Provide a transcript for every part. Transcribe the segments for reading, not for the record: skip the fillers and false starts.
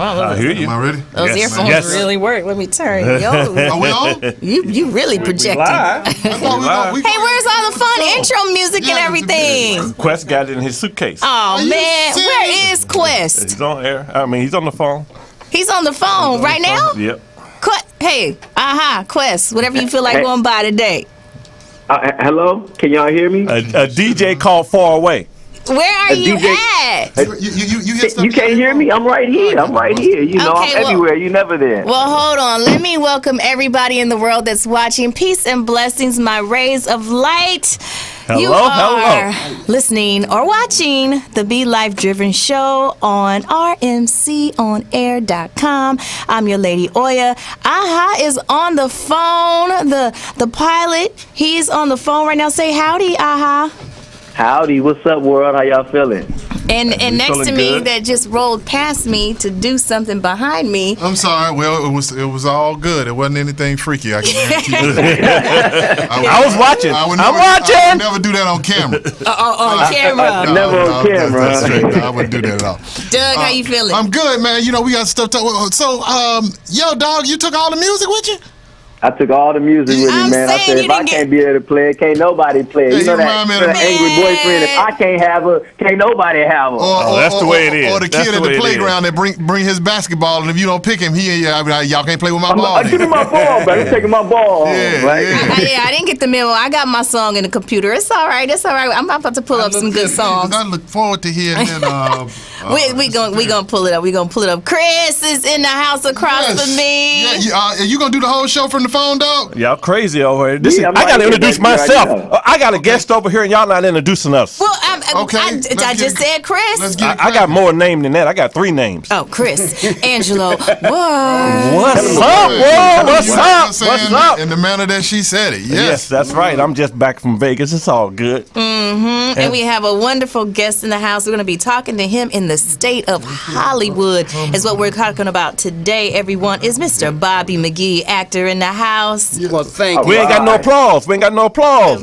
I hear you. Am I ready? Those earphones really work. Let me turn. Yo, Are we on? you really projecting. We live. Hey, where's all the fun intro music and everything? Quest got it in his suitcase. Oh man, where is Quest? He's on air. I mean, he's on the phone. He's on the phone right now? Yep. Hey, Quest, whatever you feel like going by today. Hello? Can y'all hear me? A DJ called Far Away. Where are you at? You can't hear me? I'm right here. You know, Okay, I'm everywhere. You never there. Well, hold on. Let me welcome everybody in the world that's watching. Peace and blessings, my rays of light. You are listening or watching the Be Life Driven Show on rmconair.com. I'm your lady Oya. Aha is on the phone. The pilot, he's on the phone right now. Say howdy, Aha. Howdy, what's up, world? How y'all feeling? And next to me that just rolled past me to do something behind me. I'm sorry. Well, it was all good. It wasn't anything freaky. I can guarantee you. I was watching. I'm watching. I would never do that on camera. On camera. Never on camera. That's straight. I wouldn't do that at all. Doug, how you feeling? I'm good, man. You know, we got stuff to So, yo, dog, you took all the music with you? I took all the music with me, man. I said, if I can't be able to play it, can't nobody play it. Yeah, you know that angry boyfriend, if I can't have her, can't nobody have her. That's the way it is. Or the kid at the playground that bring his basketball, and if you don't pick him, y'all can't play with my ball. Give me my ball, bro. He's taking my ball. I didn't get the memo. I got my song in the computer. It's all right. I'm about to pull up some good songs. I look forward to hearing that. we gonna pull it up. We gonna pull it up. Chris is in the house across from me. Yeah, you gonna do the whole show from the phone, dog? Y'all crazy over here. I gotta introduce myself. I got a guest over here, and y'all not introducing us. Well, I just said Chris. I got more name than that. I got 3 names. Oh, Chris, Angelo. What's up? Whoa, what's up? What's up? In the manner that she said it. Yes, that's right. I'm just back from Vegas. It's all good. Mm-hmm. And we have a wonderful guest in the house. We're going to be talking to him in the state of Hollywood. Is what we're talking about today, everyone, is Mr. Bobby McGee, actor in the house. Well, thank you. We ain't got no applause.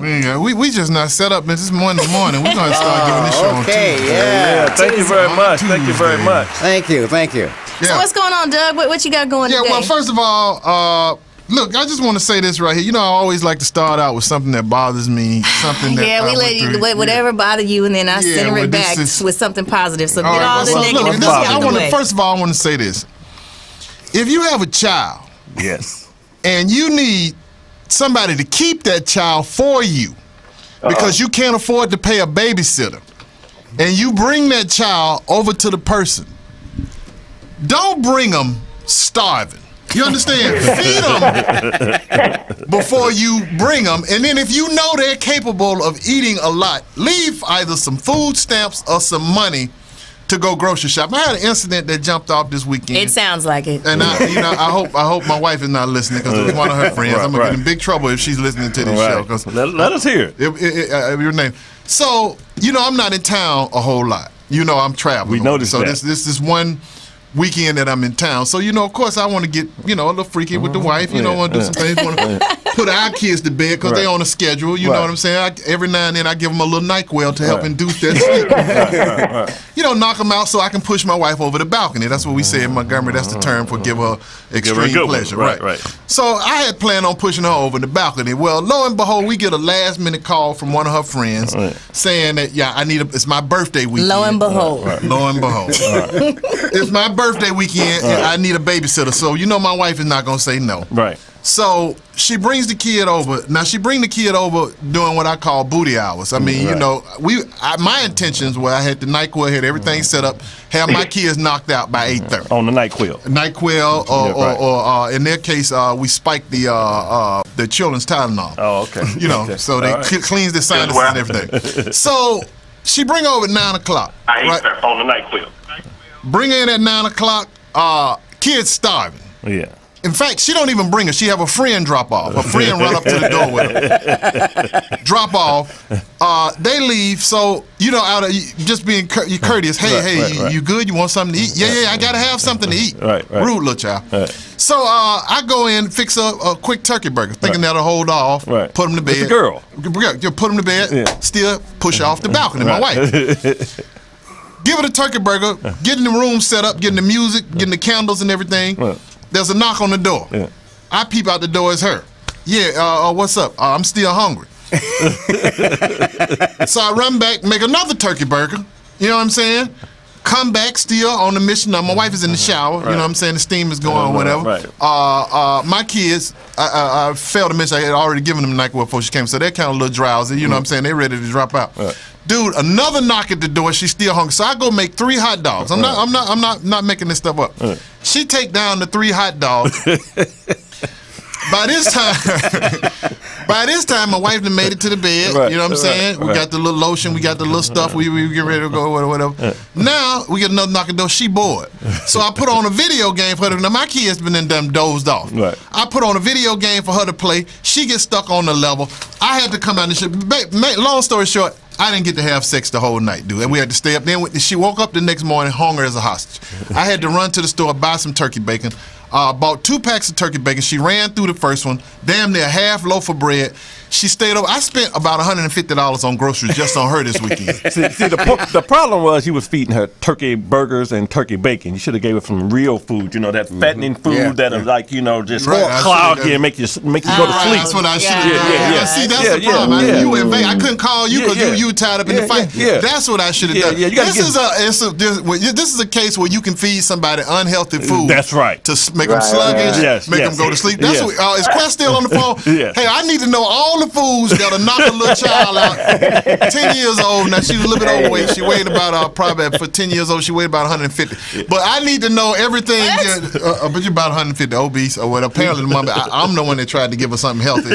We We just not set up. This Monday morning. We're going to start giving this show on Tuesday. Yeah. Thank you very much. Thank you very much. Thank you. Yeah. So what's going on, Doug? What you got going today? Well, first of all, look, I just want to say this right here. You know, I always like to start out with something that bothers me, something that we let you whatever bother you, and then I center it back with something positive. So get all the negative out of the way. First of all, I want to say this: if you have a child, yes, and you need somebody to keep that child for you because you can't afford to pay a babysitter, and you bring that child over to the person, don't bring them starving. You understand? Feed them before you bring them. And then if you know they're capable of eating a lot, leave either some food stamps or some money to go grocery shop. I had an incident that jumped off this weekend. It sounds like it. And I hope my wife is not listening because it's one of her friends. I'm going to get in big trouble if she's listening to this show. Let us hear it. Your name. So, I'm not in town a whole lot. I'm traveling. We noticed that. So this is one weekend that I'm in town. So, of course, I want to get, a little freaky with the wife. Want to do some things. Want to put our kids to bed because they're on a schedule. You know what I'm saying? Every now and then I give them a little NyQuil to help induce their sleep. Knock them out so I can push my wife over the balcony. That's what we say in Montgomery. That's the term for give her extreme pleasure. Right. So I had planned on pushing her over the balcony. Well, lo and behold, we get a last minute call from one of her friends saying that, it's my birthday weekend. Lo and behold. Lo and behold. It's my birthday weekend and I need a babysitter. So my wife is not going to say no. Right. So she brings the kid over. Now she bring the kid over doing what I call booty hours. I mean, my intentions were I had the NyQuil, had everything set up, have my kids knocked out by 8:30 on the NyQuil. NyQuil, or in their case, we spiked the children's Tylenol. Oh, okay. Okay. So they cleans the sinuses and everything. So she bring over at 9 o'clock. I hate her on the NyQuil. Bring her in at 9 o'clock. Kids starving. Yeah. In fact, she don't even bring her. She have a friend drop off. A friend run up to the door with her. Drop off. They leave. So, out of just being courteous. Hey, you good? You want something to eat? Yeah, I got to have something to eat. Right. Rude little child. Right. So, I go in, fix a quick turkey burger, thinking that'll hold off. Right. Put them to bed. It's a girl. Put them to bed. Yeah. Still push her off the balcony. My wife. Give her the turkey burger, getting the room set up, getting the music, getting the candles and everything. There's a knock on the door. I peep out the door, it's her. Yeah, what's up? I'm still hungry. So I run back, make another turkey burger. You know what I'm saying? Come back still on the mission. Now, my wife is in the shower. You know what I'm saying? The steam is going, whatever. My kids, I failed to mention, I had already given them NyQuil before she came, so they're kind of a little drowsy. You know what I'm saying? They're ready to drop out. Dude, another knock at the door. She's still hungry. So I go make 3 hot dogs. I'm not making this stuff up. She take down the 3 hot dogs. By this time, my wife done made it to the bed. You know what I'm saying? We got the little lotion, we got the little stuff. We get ready to go, whatever. Now we get another knock at the door. She bored, so I put on a video game for her. Now my kids been in them dozed off. I put on a video game for her to play. She gets stuck on the level. I had to come out and shit. Long story short, I didn't get to have sex the whole night, dude. And we had to stay up. Then she woke up the next morning hungry as a hostage. I had to run to the store, buy some turkey bacon. Bought 2 packs of turkey bacon. She ran through the first one, damn near half loaf of bread. She stayed over. I spent about $150 on groceries just on her this weekend. see the problem was you was feeding her turkey burgers and turkey bacon. You should have gave her some real food, you know, that fattening food that'll like, you know, just clog you and make you go to sleep. That's what I should have done. See, that's the problem. I couldn't call you because you were tied up in the fight. That's what I should have done. This is a case where you can feed somebody unhealthy food. That's right. To make them sluggish, make them go to sleep. That's what, is Quest still on the phone? Hey, I need to know all the foods that'll knock a little child out. 10 years old. Now, she was a little bit overweight. She weighed about, probably for 10 years old, she weighed about 150. But I need to know everything. But you're about 150, obese or whatever. Apparently, I'm the one that tried to give her something healthy.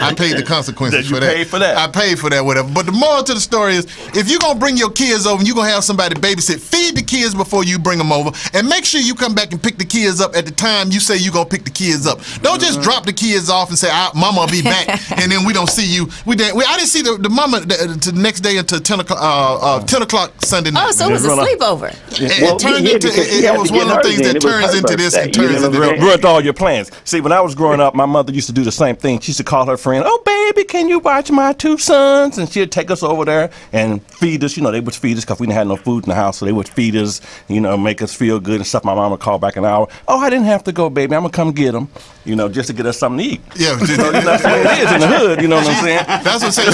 I paid the consequences for that. You paid for that. I paid for that, whatever. But the moral to the story is, if you're going to bring your kids over and you're going to have somebody babysit, feed the kids before you bring them over. And make sure you come back and pick the kids up at the time you say you're going to pick the kids up. Don't just drop the kids off and say, Mama will be back, and then we don't see you. I didn't see the mama the next day until 10 o'clock Sunday night. Oh, so it was a sleepover. It was one of the things that turns into this and turns into that. Ruined all your plans. See, when I was growing up, my mother used to do the same thing. She used to call her friend, "Oh, baby, can you watch my 2 sons?" And she'd take us over there and feed us. You know, they would feed us because we didn't have no food in the house, so they would feed us, you know, make us feel good and stuff. My mom would call back an hour. "Oh, I didn't have to go, baby. I'm going to come get them," you know, just to get us something to eat. Yeah, that's the way it is in the hood, you know what I'm saying? That's what I'm saying.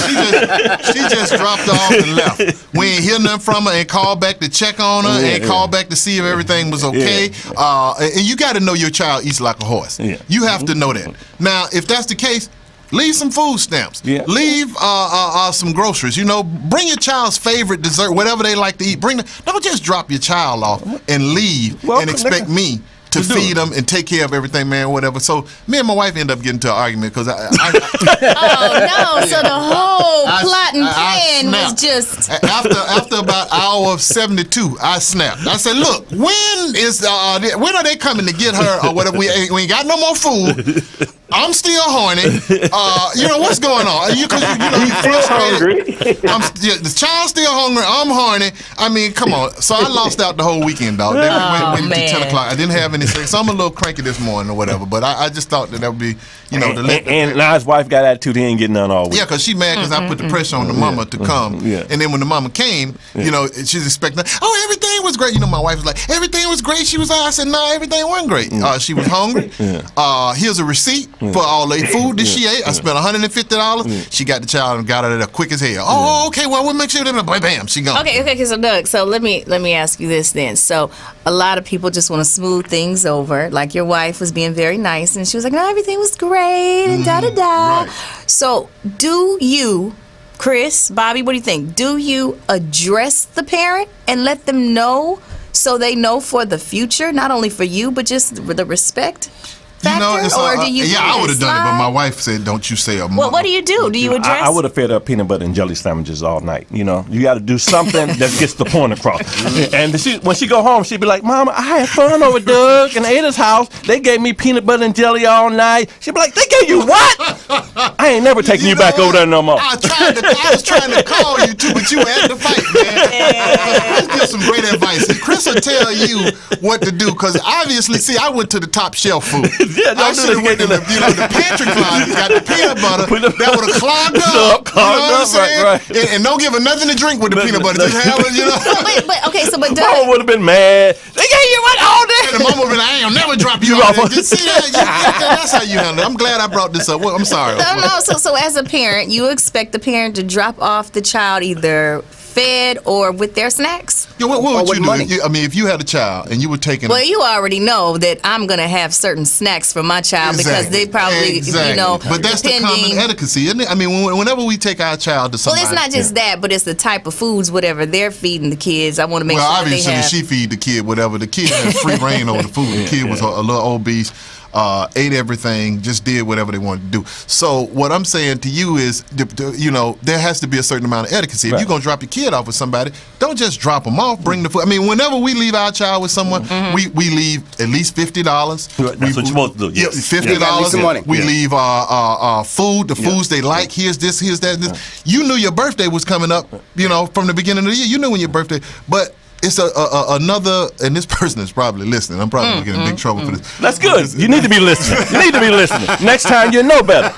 She just dropped off and left. We ain't hear nothing from her and called back to check on her and called back to see if everything was okay. And you got to know your child eats like a horse. You have to know that. Now, if that's the case, leave some food stamps. Leave some groceries. You know, bring your child's favorite dessert, whatever they like to eat. Don't just drop your child off and leave and expect me to feed them and take care of everything, man, whatever. So me and my wife ended up getting into an argument because oh no! So the whole plot and plan was just after about hour of 72, I snapped. I said, "Look, when are they coming to get her or whatever? We ain't got no more food. I'm still horny. You know what's going on? You frustrated. The child's still hungry. I'm horny. I mean, come on. So I lost out the whole weekend, dog. They went to 10 o'clock. I didn't have any sex. So I'm a little cranky this morning or whatever. But I just thought that would be, you know, and now his wife got attitude. He ain't getting none all week. Yeah, because she mad because I put the pressure on the mama to come. And then when the mama came, you know, she's expecting, "Oh, everything was great." You know, my wife was like, "Everything was great." She was I said, "No, everything wasn't great." She was hungry. Here's a receipt for all the food that she ate. I spent $150. She got the child and got her there quick as hell. "Oh, okay, well, we'll make sure that bam, she gone." Okay, so Doug, so let me ask you this then. So a lot of people just want to smooth things over. Like your wife was being very nice and she was like, "No, everything was great," and da-da-da. Right. So do you, Chris, Bobby, what do you think? Do you address the parent and let them know so they know for the future, not only for you, but just the respect factor? Or do you I would have done it, but my wife said, "Don't you say a mother." Well, what do you do? Do you address? I would have fed her peanut butter and jelly sandwiches all night. You know, you got to do something that gets the point across. And when she go home, she'd be like, "Mama, I had fun over Doug and Ada's house. They gave me peanut butter and jelly all night." She'd be like, "They gave you what?" I ain't never taking you back over there no more. I was trying to call you too, but you were at the fight, man. Chris gives some great advice. Chris will tell you what to do because obviously, see, I went to the top shelf food. Yeah, I should have went to the pantry closet, got the peanut butter that would have clogged up. You know what I'm saying? Right. And don't give her nothing to drink with the peanut butter. Just have it, you know. But Doug, Mama would have been mad. They gave you what all day. And the mama would be like, I ain't never drop you off. Just see that? That's how you handle it. I'm glad I brought this up. Well, I'm sorry. No. So as a parent, you expect the parent to drop off the child either fed or with their snacks? Yeah, what would you do? I mean, if you had a child and you were taking... Well, you already know that I'm going to have certain snacks for my child because they probably, you know, but that's the common etiquette, isn't it? I mean, whenever we take our child to somebody... Well, it's not just that, but it's the type of foods, whatever they're feeding the kids. I want to make sure that they have... Well, obviously, she feed the kid whatever. The kid had free reign over the food. The kid was a little obese. Ate everything, just did whatever they wanted to do. So what I'm saying to you is, you know, there has to be a certain amount of etiquette. If you're going to drop your kid off with somebody, don't just drop them off, bring the food. I mean, whenever we leave our child with someone, we leave at least $50. That's what you're supposed to do. Yes. $50. We leave food, the foods they like. Here's this, here's that. This. You knew your birthday was coming up, you know, from the beginning of the year. You knew when your birthday, but it's another, and this person is probably listening. I'm probably going to get in big trouble for this. That's good. You need to be listening. You need to be listening. Next time you know better.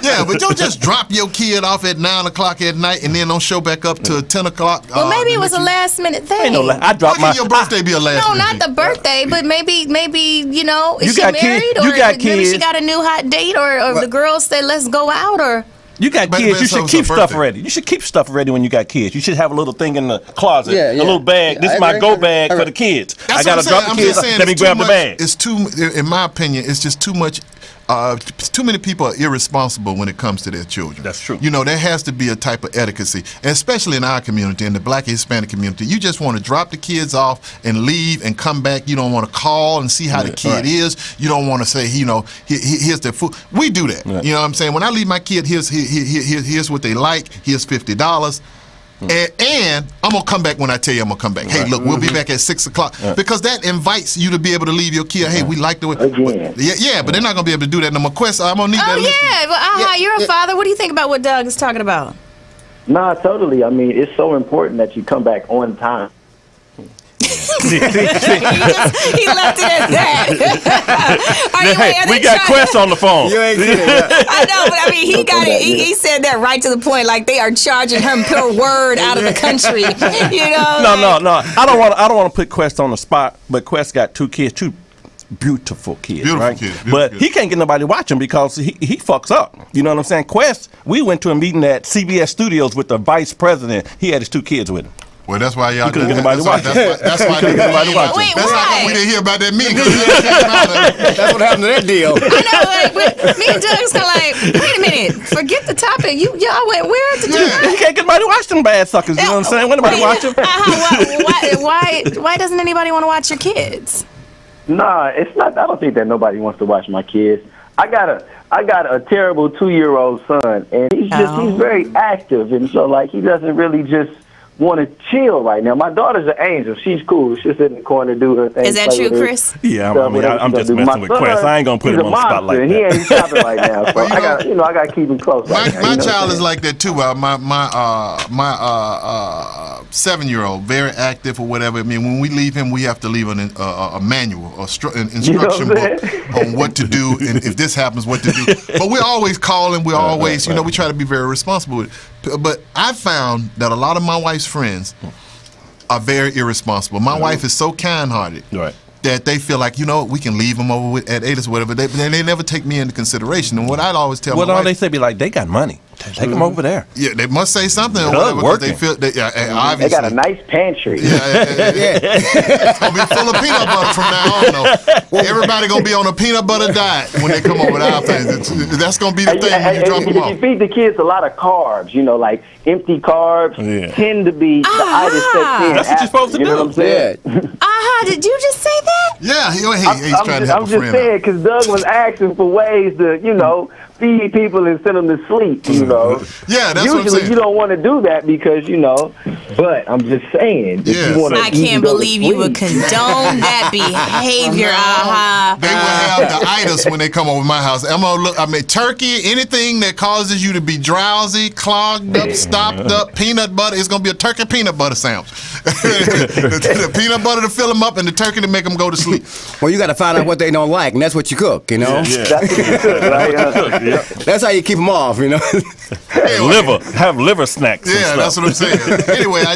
Yeah, but don't just drop your kid off at 9 o'clock at night and then don't show back up till 10 o'clock. Well, maybe it was a last minute thing. I dropped my... your birthday be a last minute thing? No, not the birthday, but maybe you know, is you she got married? Kids. Or you got maybe kids. she got a new hot date, or the girl said, let's go out, or... You got kids, you should keep stuff ready. You should keep stuff ready when you got kids. You should have a little thing in the closet, a little bag. This is my go bag for the kids. I got to drop the kids. Let me grab the bag. It's too, in my opinion, it's just too much. Too many people are irresponsible when it comes to their children. That's true. You know, there has to be a type of etiquette, and especially in our community, in the Black and Hispanic community. You just want to drop the kids off and leave and come back. You don't want to call and see how the kid is. You don't want to say, you know, here's their food. We do that. You know what I'm saying? When I leave my kid, here's what they like. Here's $50. And I'm going to come back when I tell you I'm going to come back. Hey, look, we'll be back at 6 o'clock. Because that invites you to be able to leave your kid. Hey, we like the way. But they're not going to be able to do that no more. Quest, I'm going to need that. Well, you're a father. What do you think about what Doug is talking about? Nah, totally. I mean, it's so important that you come back on time. He left it at that. We got Quest on the phone. You ain't seen it. I know, but I mean, he got it. He said that right to the point. Like they are charging him per word out of the country. You know? No. I don't want to put Quest on the spot, but Quest got two beautiful kids, right? But he can't get nobody watching because he fucks up. You know what I'm saying? Quest, we went to a meeting at CBS Studios with the vice president. He had his two kids with him. Well, that's why y'all couldn't get nobody watching. That's why Wait, that's how come we didn't hear about that meeting. That's what happened to that deal. I know, like, me and Doug's kind of like, wait a minute, forget the topic. Y'all went where to do that? He can't get nobody to watch them bad suckers. You know what I'm saying? When nobody watch them. Why doesn't anybody want to watch your kids? Nah, it's not. I don't think that nobody wants to watch my kids. I got a terrible 2-year-old son, and he's very active, and so like he doesn't really just want to chill right now. My daughter's an angel. She's cool. She'll sit in the corner, do her thing. Is that true, Chris? Yeah, I'm just messing with Quest. I ain't gonna put him on the spot like that. He ain't stopping right now. So I got to keep him close. My child is like that too. My 7-year-old, very active or whatever. I mean, when we leave him, we have to leave a manual, an instruction book on what to do, and if this happens, what to do. But we're always calling. We're always, we try to be very responsible with it. But I found that a lot of my wife's friends are very irresponsible. My wife is so kind-hearted that they feel like, we can leave them over at 8 or whatever. They never take me into consideration. And what I'd always tell my wife... they say be like, they got money. Take them over there. Yeah, they must say something or whatever. Because they feel, obviously. They got a nice pantry. It's going to be full of peanut butter from now on, though. Everybody going to be on a peanut butter diet when they come over to our place. That's going to be the thing when you drop them off. You feed the kids a lot of carbs, like empty carbs tend to be the itis that tend. That's what you're supposed to do. You know what I'm saying? Did you just say that? Yeah, he's trying to help a friend. I'm just saying, because Doug was asking for ways to, feed people and send them to sleep, Yeah, that's what I'm saying. Usually you don't want to do that because, But I'm just saying, if you want to, I can't believe you would condone that behavior. They will have the itis when they come over my house. I'm gonna look. I mean, turkey, anything that causes you to be drowsy, clogged up, stopped up, peanut butter. It's gonna be a turkey peanut butter sandwich. the peanut butter to fill them up, and the turkey to make them go to sleep. Well, you got to find out what they don't like, and that's what you cook. You know. That's what you cook, right? That's how you keep them off. You know. Anyway. Have liver snacks. Yeah, that's what I'm saying. Anyway, I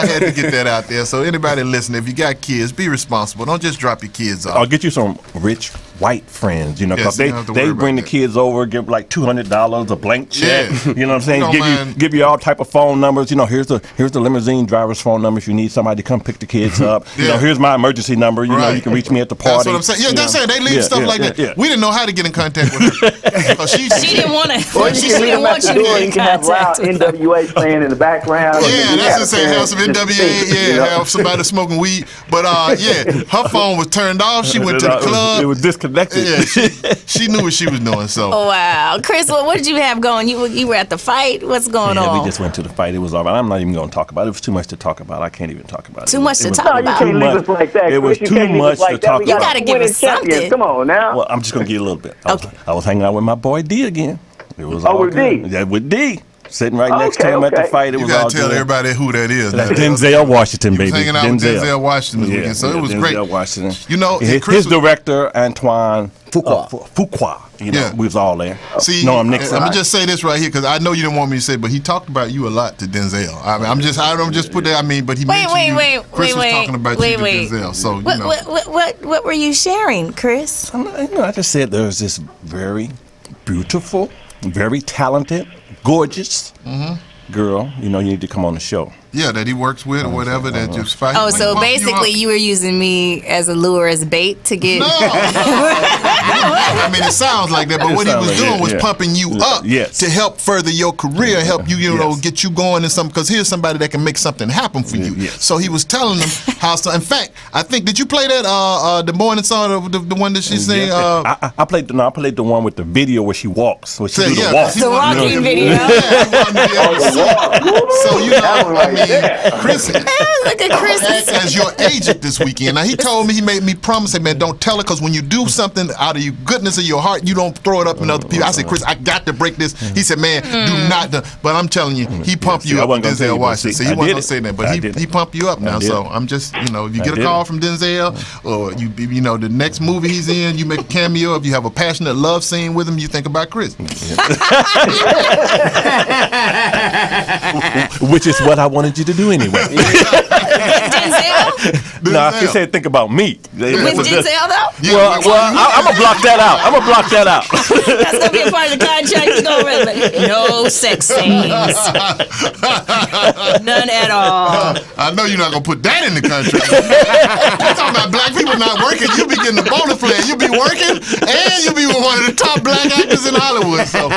had to get that out there. So anybody listening, if you got kids, be responsible. Don't just drop your kids off. I'll get you some rich white friends, because you don't have to they worry bring the about kids over, give like $200, a blank check. Yeah. You know what I'm saying? Don't mind. Give you all type of phone numbers. Here's the limousine driver's phone number if you need somebody to come pick the kids up. Yeah. Here's my emergency number. You know, you can reach me at the party. That's what I'm saying. Yeah, that's it. They leave stuff like that. Yeah. We didn't know how to get in contact with her. She didn't want to. Or you She can meet didn't them at want the you to door. get You in can have loud contact with her. NWA playing in the background. Yeah, that's just saying have some Just NWA. think, Yeah, you know? have somebody smoking weed. But her phone was turned off. She went to the club. It was disconnected. Yeah, she knew what she was doing. So Wow, Chris, what did you have going? You were at the fight. What's going on? We just went to the fight. It was all right. I'm not even going to talk about it. It was too much to talk about. I can't even talk about it. Too much to talk No, you about. can't leave us like that. It was Chris. You too can't leave us much to like that. talk We about. got You gotta give winning us something. champions. Come on now. Well, I'm just going to get a little bit. Okay. I was hanging out with my boy D again. It was Oh, all with good. D? Yeah, with D. Sitting right next to Okay, him at the okay. fight. It you was all gotta tell good. everybody who that is. That's now. Denzel Washington, He was baby. hanging out with Denzel Washington this weekend, so it was Denzel great. Washington. You know, his, Chris was- director Antoine Fuqua. Fuqua. Yeah. We was all there. See, no, I'm I'm Nixon. gonna just say this right here because I know you didn't want me to say, but he talked about you a lot to Denzel. I don't just put that. But he mentioned you. Chris was talking about you to Denzel. So What were you sharing, Chris? I just said there's this very beautiful, very talented, gorgeous girl. You need to come on the show. Yeah, that he works with or whatever that just fight. Oh, so basically you were using me as a lure, as bait to get. No. I mean, it sounds like that, but what he was doing was pumping you up to help further your career, help you, get you going in something. Because here's somebody that can make something happen for you. Yes. So he was telling them how. In fact, I think did you play that the morning song, the one that she sang? I played the one with the video where she walks, where she do the walk. The walking video. So Chris, look at Chris as your agent this weekend. Now he told me, he made me promise, hey man, don't tell her, because when you do something out of your goodness of your heart, you don't throw it up in other people. I said, Chris, I got to break this. He said, man, do not. But I'm telling you, he pumped you up with Denzel Washington. So he wasn't gonna say that, but he pumped you up now. So I'm just, if you get a call from Denzel, or the next movie he's in, you make a cameo. If you have a passionate love scene with him, you think about Chris. Which is what I wanted you to do anyway. Denzel? No, I said think about me. With Denzel though? Well, I'm gonna block that out. That's gonna be a part of the contract. You gonna really no sex scenes, none at all. I know you're not gonna put that in the contract. You're talking about black people not working. You'll be getting the bonus plan. You'll be working, and you'll be one of the top black actors in Hollywood. So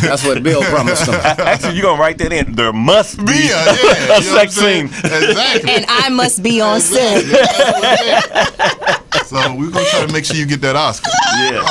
that's what Bill promised them. Actually, you're gonna write that in. There must be a sex scene. Exactly. And I must be on set. So we're gonna try to make sure you get that Oscar. Yeah.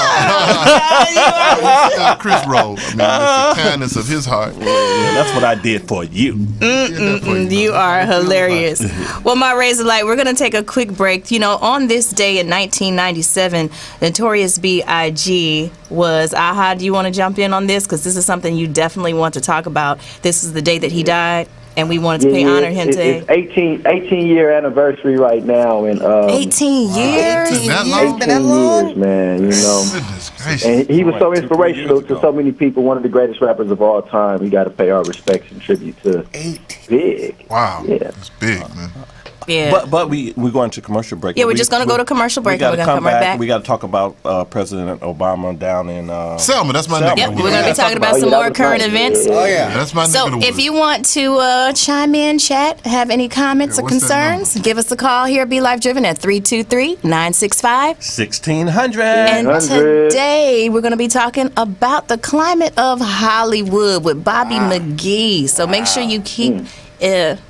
Chris Rowe. I mean, it's the kindness of his heart. Yeah, that's what I did for you. You are hilarious. Well, my Razor Light, we're going to take a quick break. On this day in 1997, Notorious B.I.G. was, Aha, do you want to jump in on this? Because this is something you definitely want to talk about. This is the day that he died, and we wanted to pay honor him today. It's 18-year anniversary right now. And 18 years? 18 that 18 years, man, Goodness gracious. And he was so inspirational to so many people, one of the greatest rappers of all time. We got to pay our respects and tribute to. Big. Wow. Yeah. It's big, man. Yeah. But we're going to commercial break. Yeah, we're just going to go to commercial break, and we're going to come right back. We got to talk about President Obama down in Selma. That's my Yep, neighborhood. we're going to be talking about some more current events. Oh yeah. That's my So neighborhood. if you want to chime in, chat, have any comments or what's that concerns, give us a call here at Be Life Driven at 323-965. 1600. And 100. today we're going to be talking about the climate of Hollywood with Bobby McGee. So make sure you keep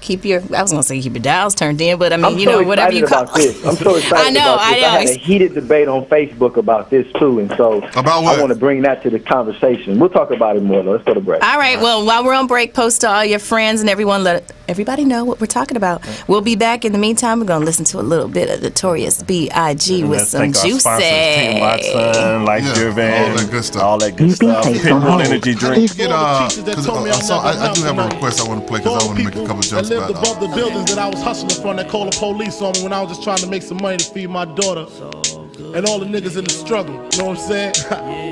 keep your, I was going to say keep your dials turned in, but I mean, I'm you so know, whatever you call this. I'm so excited about this. I had a heated debate on Facebook about this too, and so about what? I want to bring that to the conversation. We'll talk about it more. Let's go to break. All right. Well, while we're on break, post to all your friends and everyone. Let everybody know what we're talking about. We'll be back. In the meantime, we're going to listen to a little bit of Notorious B.I.G. with some Juicy. Team Watson, Life Driven, all that good stuff. All that good stuff. Pitbull energy drink. I do have a request I want to play because I want to make a couple jokes about lived above the buildings that I was hustling from that called the police on me when I was just trying to make some money to feed my daughter. And all the niggas in the struggle, you know what I'm saying?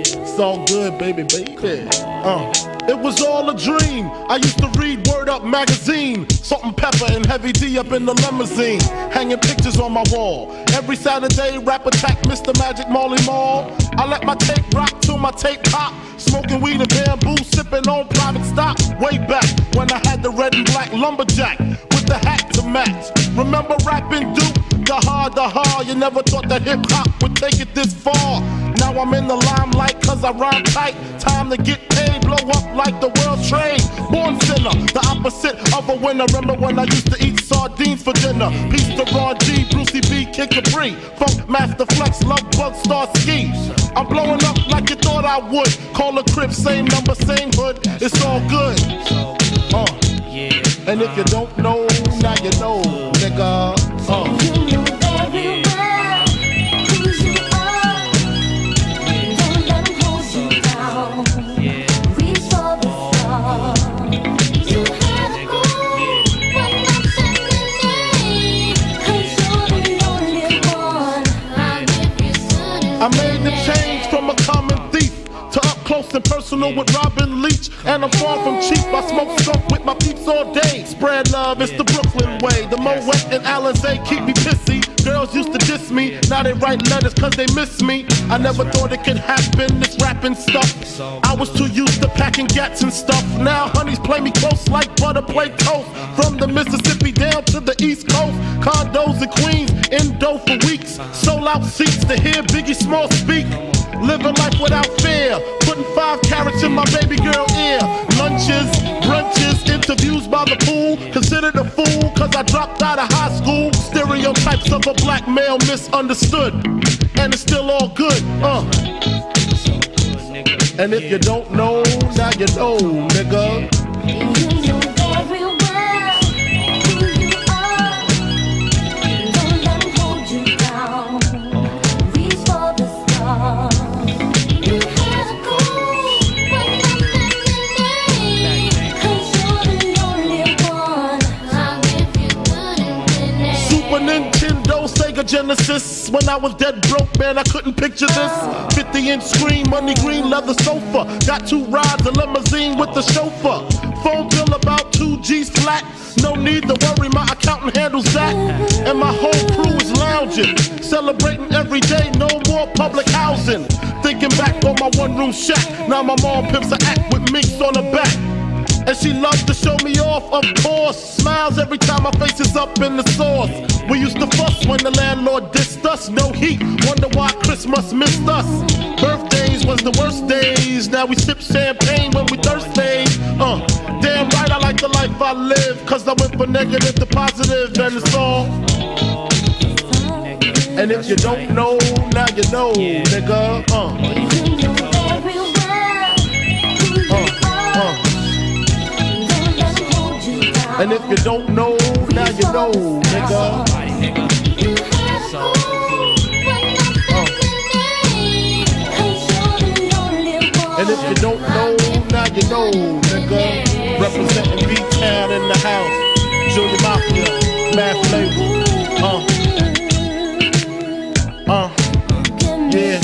It's all good, baby. It was all a dream. I used to read Word Up magazine, Salt and Pepper and Heavy D up in the limousine, hanging pictures on my wall. Every Saturday, rap attack, Mr. Magic Marley Marl. I let my tape rock till my tape pop, smoking weed and bamboo, sipping on private stock. Way back when I had the red and black lumberjack with the hat to match. Remember rapping Duke? The hard, you never thought that hip-hop would take it this far. Now I'm in the limelight cause I rhyme tight. Time to get paid, blow up like the world trade. Born sinner, the opposite of a winner. Remember when I used to eat sardines for dinner? Peace to Ron G, Brucey B, Kid Capri, Funk Master Flex, Love Bug, Star Ski. I'm blowing up like you thought I would. Call a crib, same number, same hood. It's all good. And if you don't know, now you know, nigga. I made the change from a common thief to up close and personal with Robin Leach. And I'm far from cheap, I smoke skunk with my peeps all day. Spread love, it's the Brooklyn way. The Moet and Alizé keep me pissy. Girls used to diss me, now they write letters cause they miss me. I never thought it could happen, this rapping stuff. I was too used to packing gats and stuff. Now honeys play me close like butter play toast. From the Mississippi down to the East Coast, condos in Queens, in dough for weeks. Sold out seats to hear Biggie Small speak. Living life without fear, putting 5 carats in my baby girl ear. Lunches, brunches, interviews by the pool. Considered a fool cause I dropped out of high school. Stereotypes of a black male misunderstood, and it's still all good, And if you don't know, now you know, nigga. Genesis. When I was dead broke, man, I couldn't picture this. 50-inch screen, money green, leather sofa. Got 2 rides, a limousine with the chauffeur. Phone bill about 2 G's flat. No need to worry, my accountant handles that. And my whole crew is lounging, celebrating every day, no more public housing. Thinking back on my one-room shack, now my mom pimps an act with minks on her back. And she loves to show me off, of course. Smiles every time my face is up in the sauce. We used to fuss when the landlord dissed us. No heat, wonder why Christmas missed us. Birthdays was the worst days. Now we sip champagne when we thirsty. Damn right I like the life I live, cause I went from negative to positive, and it's all. And if you don't know, now you know, nigga. And if you don't know, now you know, nigga. And if you don't know, now you know, nigga. Representing B-Town in the house. Junior Mafia, Mad Flavor. Yeah.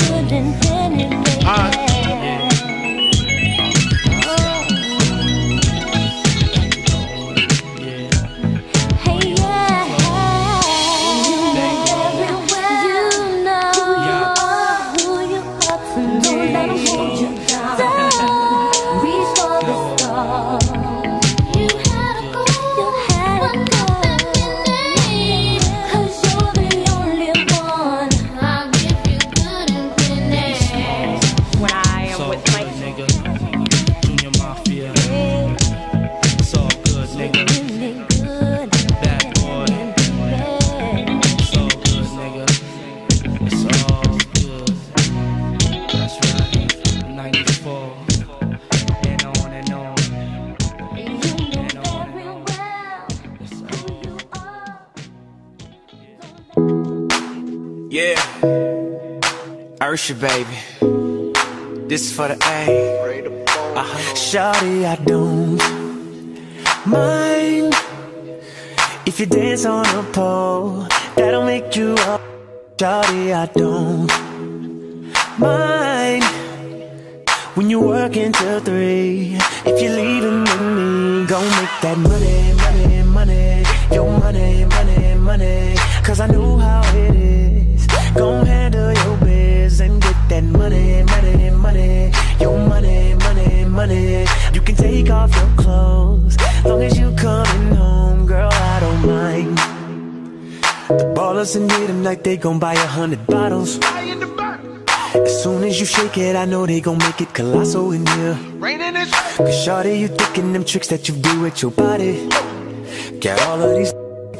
Ursha, baby. This is for the A. Shawty, I don't mind if you dance on a pole. That'll make you up. Shawty, I don't mind when you work until 3. If you're leaving with me, gon' make that money, money, money. Your money, money, money. Cause I know how it is. Gon' handle your biz and get that money, money, money. Your money, money, money. You can take off your clothes long as you coming home, girl, I don't mind. The ballers in here tonight, they gon' buy 100 bottles. As soon as you shake it, I know they gon' make it colossal in here. Cause shawty, you thinking them tricks that you do with your body. Got all of these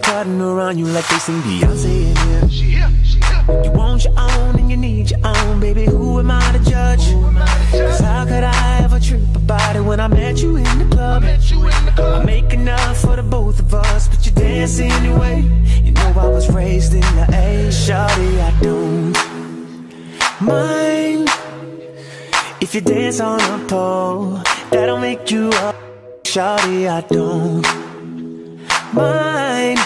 cutting around you like they sing Beyonce in here. You want your own and you need your own, baby, who am I to judge? Cause how could I ever trip about it when I met you in the club? I make enough for the both of us, but you dance anyway. You know I was raised in the A. Shawty, I don't mind if you dance on a pole. That'll make you up. Shawty, I don't mind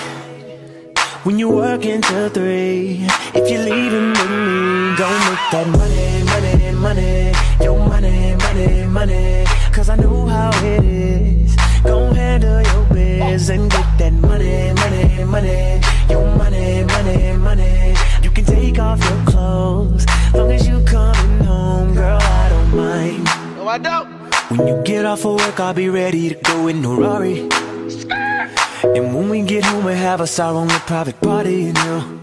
when you work until 3. If you're leaving with me, gon' make that money, money, money. Your money, money, money. Cause I know how it is. Gon' handle your biz and get that money, money, money. Your money, money, money. You can take off your clothes long as you coming home, girl, I don't mind. No, I don't. When you get off of work, I'll be ready to go in a Rari. And when we get home, we have us our own private party, you know.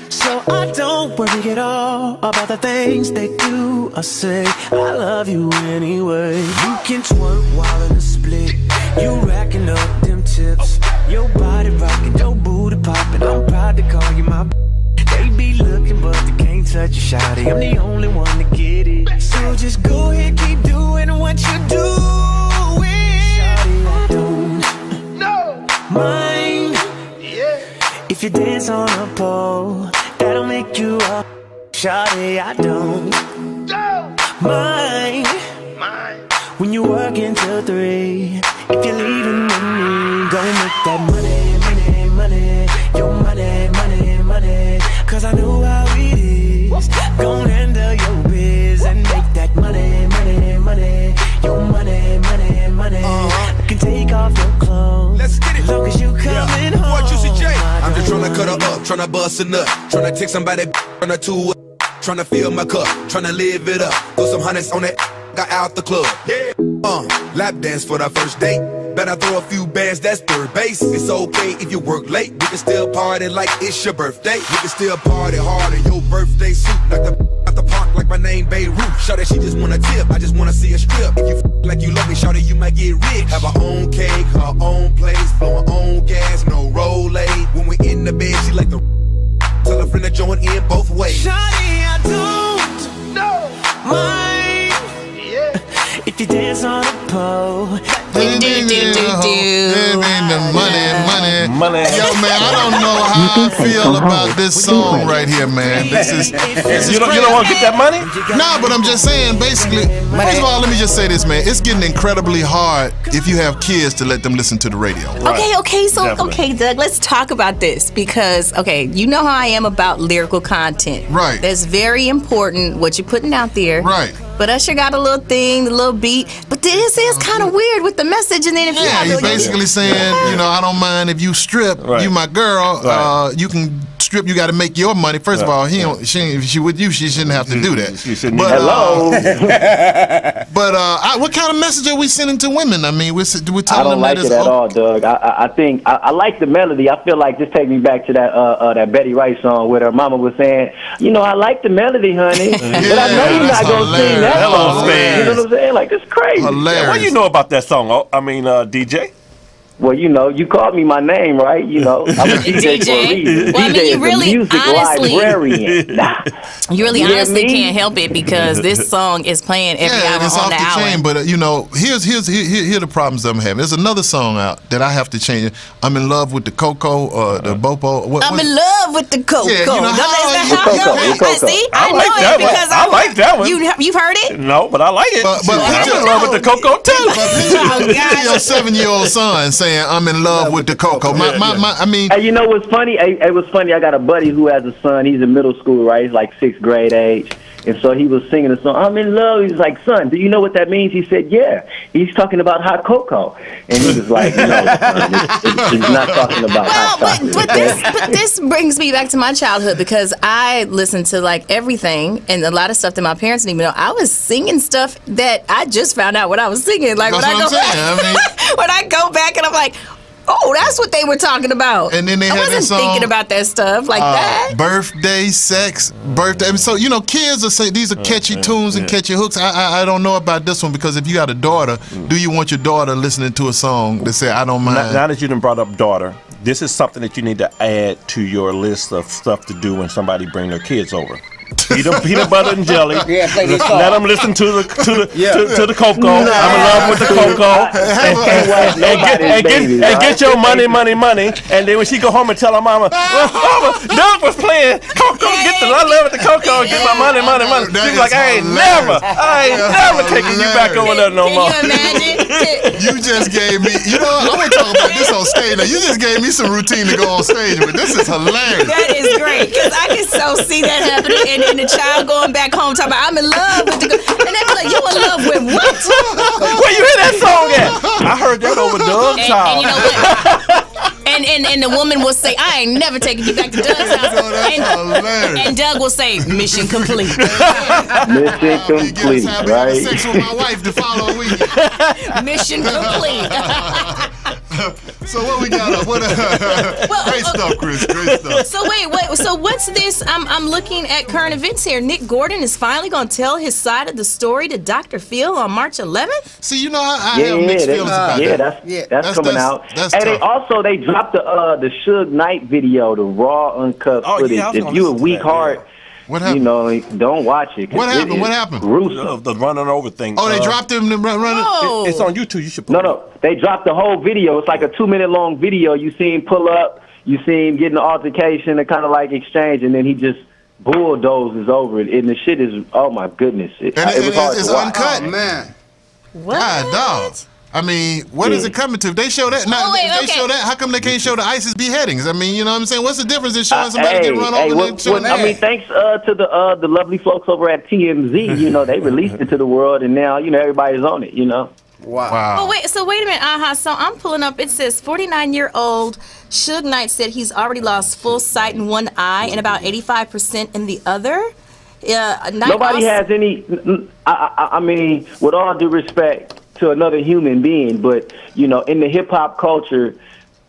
So I don't worry at all about the things they do or say. I love you anyway. You can twerk while in a split. You racking up them tips. Your body rocking, your booty popping. I'm proud to call you my. They be looking, but they can't touch you, shawty. I'm the only one to get it. So just go ahead, keep doing what you do. Shawty, I don't mind if you dance on a pole. That'll make you up. Shawty, I don't mind when you work until 3. If you're leaving with me, gon' make that money, money, money. Your money, money, money. Cause I know how it is. Gon' handle your biz and make that money, money, money. Your money, money, money. You can take off your clothes. Let's get it. Long as you coming home. What you see, Jay? I'm just tryna cut her up, tryna bust a nut, tryna take somebody, tryna to tryna fill my cup, tryna live it up. Throw some hundreds on that, got out the club. Yeah. Lap dance for the first date. Better throw a few bands, that's third base. It's okay if you work late. We can still party like it's your birthday. We can still party hard in your birthday suit. Knock the out the park like my name Beirut. Shawty, she just wanna tip, I just wanna see a strip. If you like you love me, shawty, you might get rich. Have her own cake, her own place, blow her own gas, no Rolade. When we in the bed, she like the tell her friend to join in both ways. Shawty, I don't mind if you dance on a pole. Do, do, do, do. Money. Yo, man, I don't know how I feel about this song right here, man. This is You don't want to get that money? Nah, but I'm just saying, basically, first of all, let me just say this, man. It's getting incredibly hard if you have kids to let them listen to the radio. Okay, so Definitely. Doug, let's talk about this because you know how I am about lyrical content. Right. That's very important what you're putting out there. Right. But Usher got a little thing, the little beat. But this is kind of weird with the message, and then if you have he's basically saying, I don't mind if you strip, you my girl, you can strip, you got to make your money. First of all, if she with you, she shouldn't have to do that. She shouldn't. Hello. But what kind of message are we sending to women? I mean, we're telling them I don't like that it at all, Doug. I think I like the melody. I feel like this takes me back to that Betty Wright song where her mama was saying, I like the melody, honey, but I know you're not gonna sing that Hello, song. Stan. You know what I'm saying? Like, it's crazy. Hilarious. What do you know about that song? I mean, DJ? Well, you know, you called me my name, right? You know, I'm a DJ for a reason. Well, I mean, DJ you is really, a music honestly, librarian. You really You hear honestly me? can't help it because this song is playing every Yeah, hour and it's on off the the hour. chain. But you know, here the problems I'm having. There's another song out that I have to change. I'm in love with the Coco or the Bopo. I'm in love with the Coco. Yeah, you know, No, that's how- not With Coco, with Coco. See, I I know like that it one. because I like that one. You've heard it? No, but I like it. But I'm picture- in love with the Coco too. But picture your 7-year-old son saying, "I'm in love with the Coco." I mean, Hey, you know what's funny? It was funny. I got a buddy who has a son. He's in middle school, right? He's like 6th grade age. And so he was singing a song, I'm in love. He's like, son, do you know what that means? He said, yeah. He's talking about hot cocoa. And he was like, no, son, he's not talking about hot chocolate. But this brings me back to my childhood because I listened to like everything and a lot of stuff that my parents didn't even know. I was singing stuff that I just found out what I was singing. Like That's when what I'm saying. when I go back and I'm like, oh, that's what they were talking about. And then they I had that wasn't song, thinking about that stuff like that. Birthday, sex, birthday. I mean, so, you know, kids are saying these are catchy tunes and catchy hooks. I don't know about this one because if you got a daughter, do you want your daughter listening to a song that say, I don't mind? Now that you done brought up daughter, this is something that you need to add to your list of stuff to do when somebody bring their kids over. Peanut butter and jelly. Yeah, play this song. Let them listen to the cocoa. Nah. I'm in love with the cocoa. And get your money. And then when she go home and tell her mama, well, mama, Doug was playing cocoa. I love the cocoa. Get my money. She's like, I ain't never taking you back over there no more. Can you imagine? You just gave me, you know, I want to talk about this on stage. Now, you just gave me some routine to go on stage with. This is hilarious. That is great because I can so see that happening, and the child going back home talking about I'm in love with the and they be like, you in love with what? Where you hear that song at? I heard that over Doug's house. And you know what? And the woman will say, I ain't never taking you back to Doug's house. And Doug will say, mission complete. Mission complete, Having right? sex with my wife the following week. Mission complete. So what we got? Great stuff, Chris. Great stuff. So wait. So what's this? I'm looking at current events here. Nick Gordon is finally going to tell his side of the story to Dr. Phil on March 11th. See, you know, I have mixed feelings about that. That's coming out. That's And tough. they dropped the Suge Knight video, the raw uncut footage. If you a weak heart, What happened? you know, don't watch it. 'cause What it happened? is What happened? Gruesome. The running over thing. Oh, they dropped him to run. Oh. It's on YouTube. You should put No, they dropped the whole video. It's like a 2-minute long video. You see him pull up, you see him getting the altercation and kind of like exchange, and then he just bulldozes over it. And the shit is, oh my goodness. It was hard it's to watch. uncut. Oh, man. What? God, dog. I mean, what is it coming to? If they show that, show that, how come they can't show the ISIS beheadings? I mean, you know what I'm saying? What's the difference in showing somebody get run over and showing I mean, thanks to the lovely folks over at TMZ, you know, they released it to the world, and now, you know, everybody's on it, you know. Wow. Oh, wait a minute. So I'm pulling up. It says 49-year-old Suge Knight said he's already lost full sight in one eye and about 85% in the other. Nobody has any, I mean, with all due respect to another human being, but, you know, in the hip-hop culture,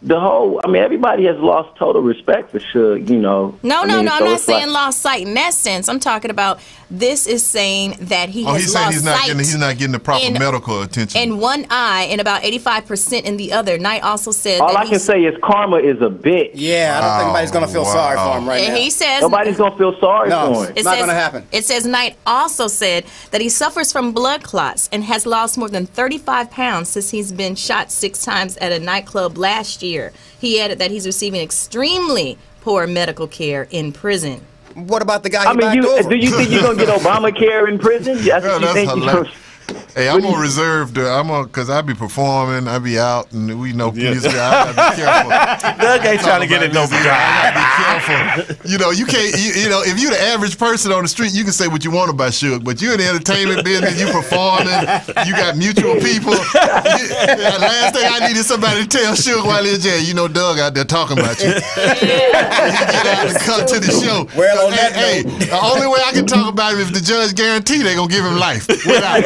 everybody has lost total respect for Suge, you know. No, I'm so not it's saying like, lost sight in that sense. I'm talking about this is saying that he has he's saying lost he's not getting the proper medical attention. in one eye and about 85% in the other. Knight also said all that I can say is karma is a bitch. Yeah, I don't think anybody's going to feel sorry for him right now. he says Nobody's going to feel sorry for him. It's not going to happen. It says Knight also said that he suffers from blood clots and has lost more than 35 pounds since he's been shot 6 times at a nightclub last year. He added that he's receiving extremely poor medical care in prison. What about the guy I mean, do you think you're going to get Obamacare in prison? That's what you think hilarious. Hey, I'm gonna reserve because I be performing, I be out, and we know music. I gotta be careful. Doug ain't trying to get it no job. I gotta be careful. You know, you can't. You know, if you're the average person on the street, you can say what you want about Suge, but you're in the entertainment business. You performing. You got mutual people. Last thing I need is somebody to tell Suge while he's in jail. You know, Doug out there talking about you. Get out and come to the show. Well, hey, the only way I can talk about him is if the judge guarantee they're gonna give him life. Without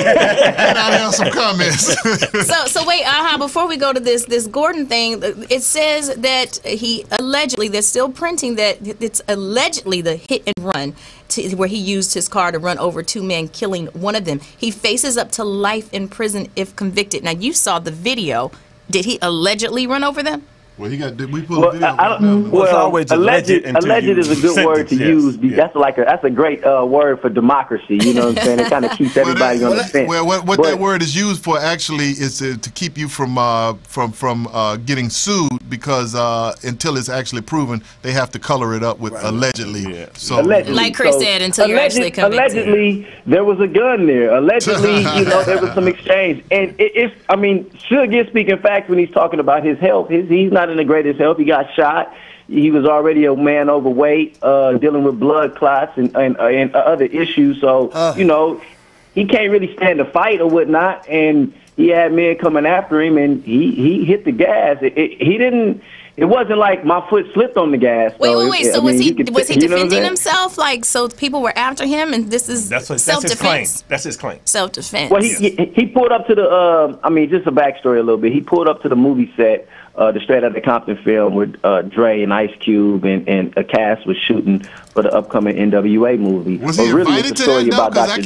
I have some comments. So wait, before we go to this Gordon thing, it says that he allegedly, they're still printing that it's allegedly the hit and run where he used his car to run over 2 men, killing one of them. He faces up to life in prison if convicted. Now, you saw the video. Did he allegedly run over them? Well, did we pull a video? Alleged is a good word to use. Yes. That's a great word for democracy. You know what I'm saying? It kind of keeps everybody on the fence. Well, what that word is used for actually is to keep you from getting sued, because until it's actually proven, they have to color it up with allegedly. Yeah. So, like Chris said, until you're actually convicted. Allegedly, there was a gun there. Allegedly, there was some exchange. And Suge is speaking facts when he's talking about his health. He's not in the greatest health. He got shot. He was already a man overweight, dealing with blood clots and other issues. So, he can't really stand a fight or whatnot. And he had men coming after him, and he hit the gas. It wasn't like my foot slipped on the gas. Wait. So was he defending himself? Like, so people were after him, and this is self-defense? That's his claim. Self-defense. Well, he pulled up to the, just a backstory a little bit. He pulled up to the movie set, the Straight Outta Compton film with Dre and Ice Cube and a cast was shooting for the upcoming NWA movie. Was he invited to that? No, because I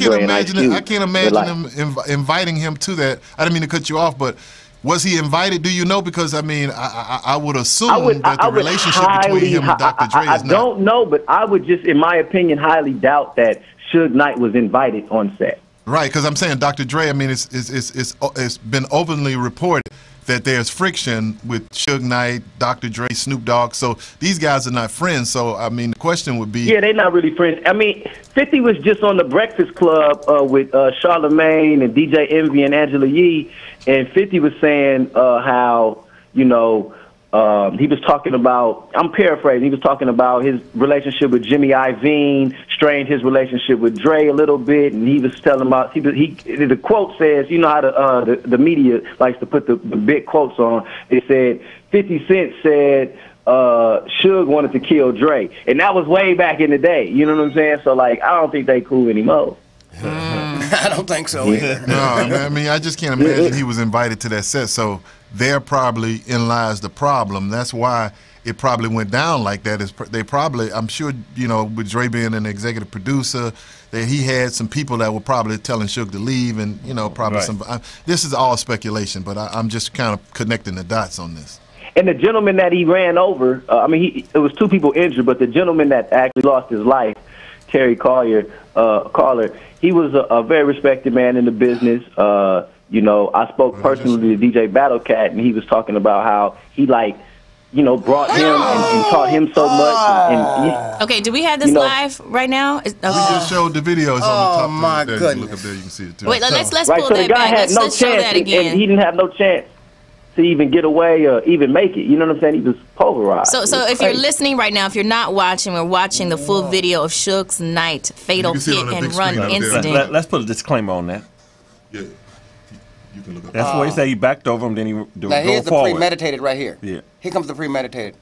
can't imagine him inviting him to that. I didn't mean to cut you off, but was he invited? Do you know? Because I would assume that the relationship between him and Dr. Dre is not. I don't know, but I would just, in my opinion, highly doubt that Suge Knight was invited on set. Right, because I'm saying Dr. Dre. It's been openly reported that there's friction with Suge Knight, Dr. Dre, Snoop Dogg. So these guys are not friends. So, the question would be... Yeah, they're not really friends. 50 was just on the Breakfast Club with Charlamagne and DJ Envy and Angela Yee. And 50 was saying how, he was talking about, I'm paraphrasing, he was talking about his relationship with Jimmy Iovine, strained his relationship with Dre a little bit, and he was telling about, the quote says, you know how the media likes to put the big quotes on, it said, 50 Cent said, Suge wanted to kill Dre. And that was way back in the day, you know what I'm saying? So, I don't think they cool anymore. I don't think so either. No, I just can't imagine he was invited to that set. So there probably in lies the problem. That's why it probably went down like that. They probably, I'm sure, with Dre being an executive producer, that he had some people that were probably telling Suge to leave, and probably this is all speculation, but I'm just kind of connecting the dots on this. And the gentleman that he ran over, it was two people injured, but the gentleman that actually lost his life, Terry Collier, he was a very respected man in the business. I spoke personally to DJ Battlecat, and he was talking about how he brought him and taught him so much. Okay, do we have this live right now? We just showed the videos on the top. Oh my goodness! Look up there, you can see it too. Wait, let's pull so that the guy back. had Let's show that again. And he didn't have no chance to even get away or even make it. You know what I'm saying? He was pulverized. So if you're listening right now, if you're not watching, we're watching the full video of Suge Knight fatal hit and run incident. Let's put a disclaimer on that. Yeah. You can look up. That's what he said. He backed over him, then he go forward. Here's the premeditated right here. Yeah. Here comes the premeditated.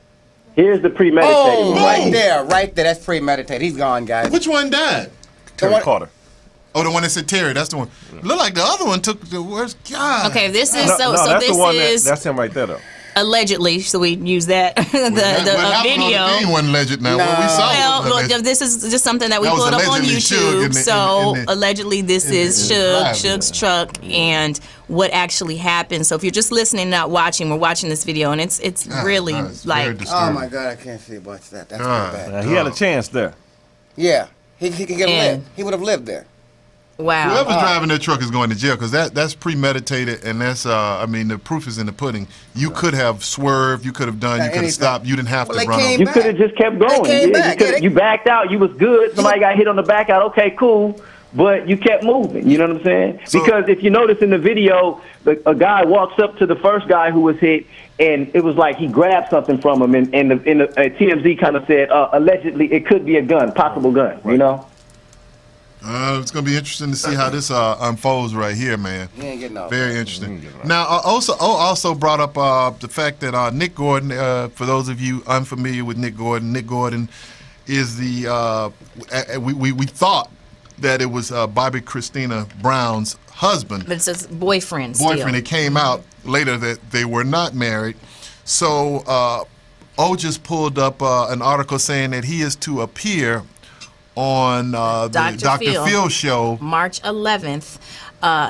Here's the premeditated one right there. That's premeditated. He's gone, guys. Which one died? Terry Carter. Oh, the one that said Terry. That's the one. Look like the other one took the worst. God. Okay, this is that's him right there, though. Allegedly, so we use that the video. He wasn't alleged now. What we saw well, this is just something that we pulled up on YouTube. Allegedly, this is Suge's truck and what actually happened. So if you're just listening, not watching, we're watching this video, and it's really oh my God, I can't see watch that. That's really bad. He had a chance there. Yeah, he could get live. He would have lived there. Wow. Whoever's driving that truck is going to jail, because that's premeditated, and that's the proof is in the pudding. You could have swerved, you could have done, you could have stopped, you didn't have to run. You could have just kept going. You backed out, you was good. Somebody got hit on the back out. Okay, cool. But you kept moving. You know what I'm saying? Because if you notice in the video, a guy walks up to the first guy who was hit, and it was like he grabbed something from him, and the TMZ kind of said allegedly it could be a gun, possible gun. Right. You know. It's going to be interesting to see how this unfolds right here, man. He ain't getting off. Very interesting. Now, also brought up the fact that Nick Gordon, for those of you unfamiliar with Nick Gordon is the, we thought that it was Bobby Christina Brown's husband. But it's his boyfriend. It came out later that they were not married. So O just pulled up an article saying that he is to appear on the Dr. Phil show March 11th.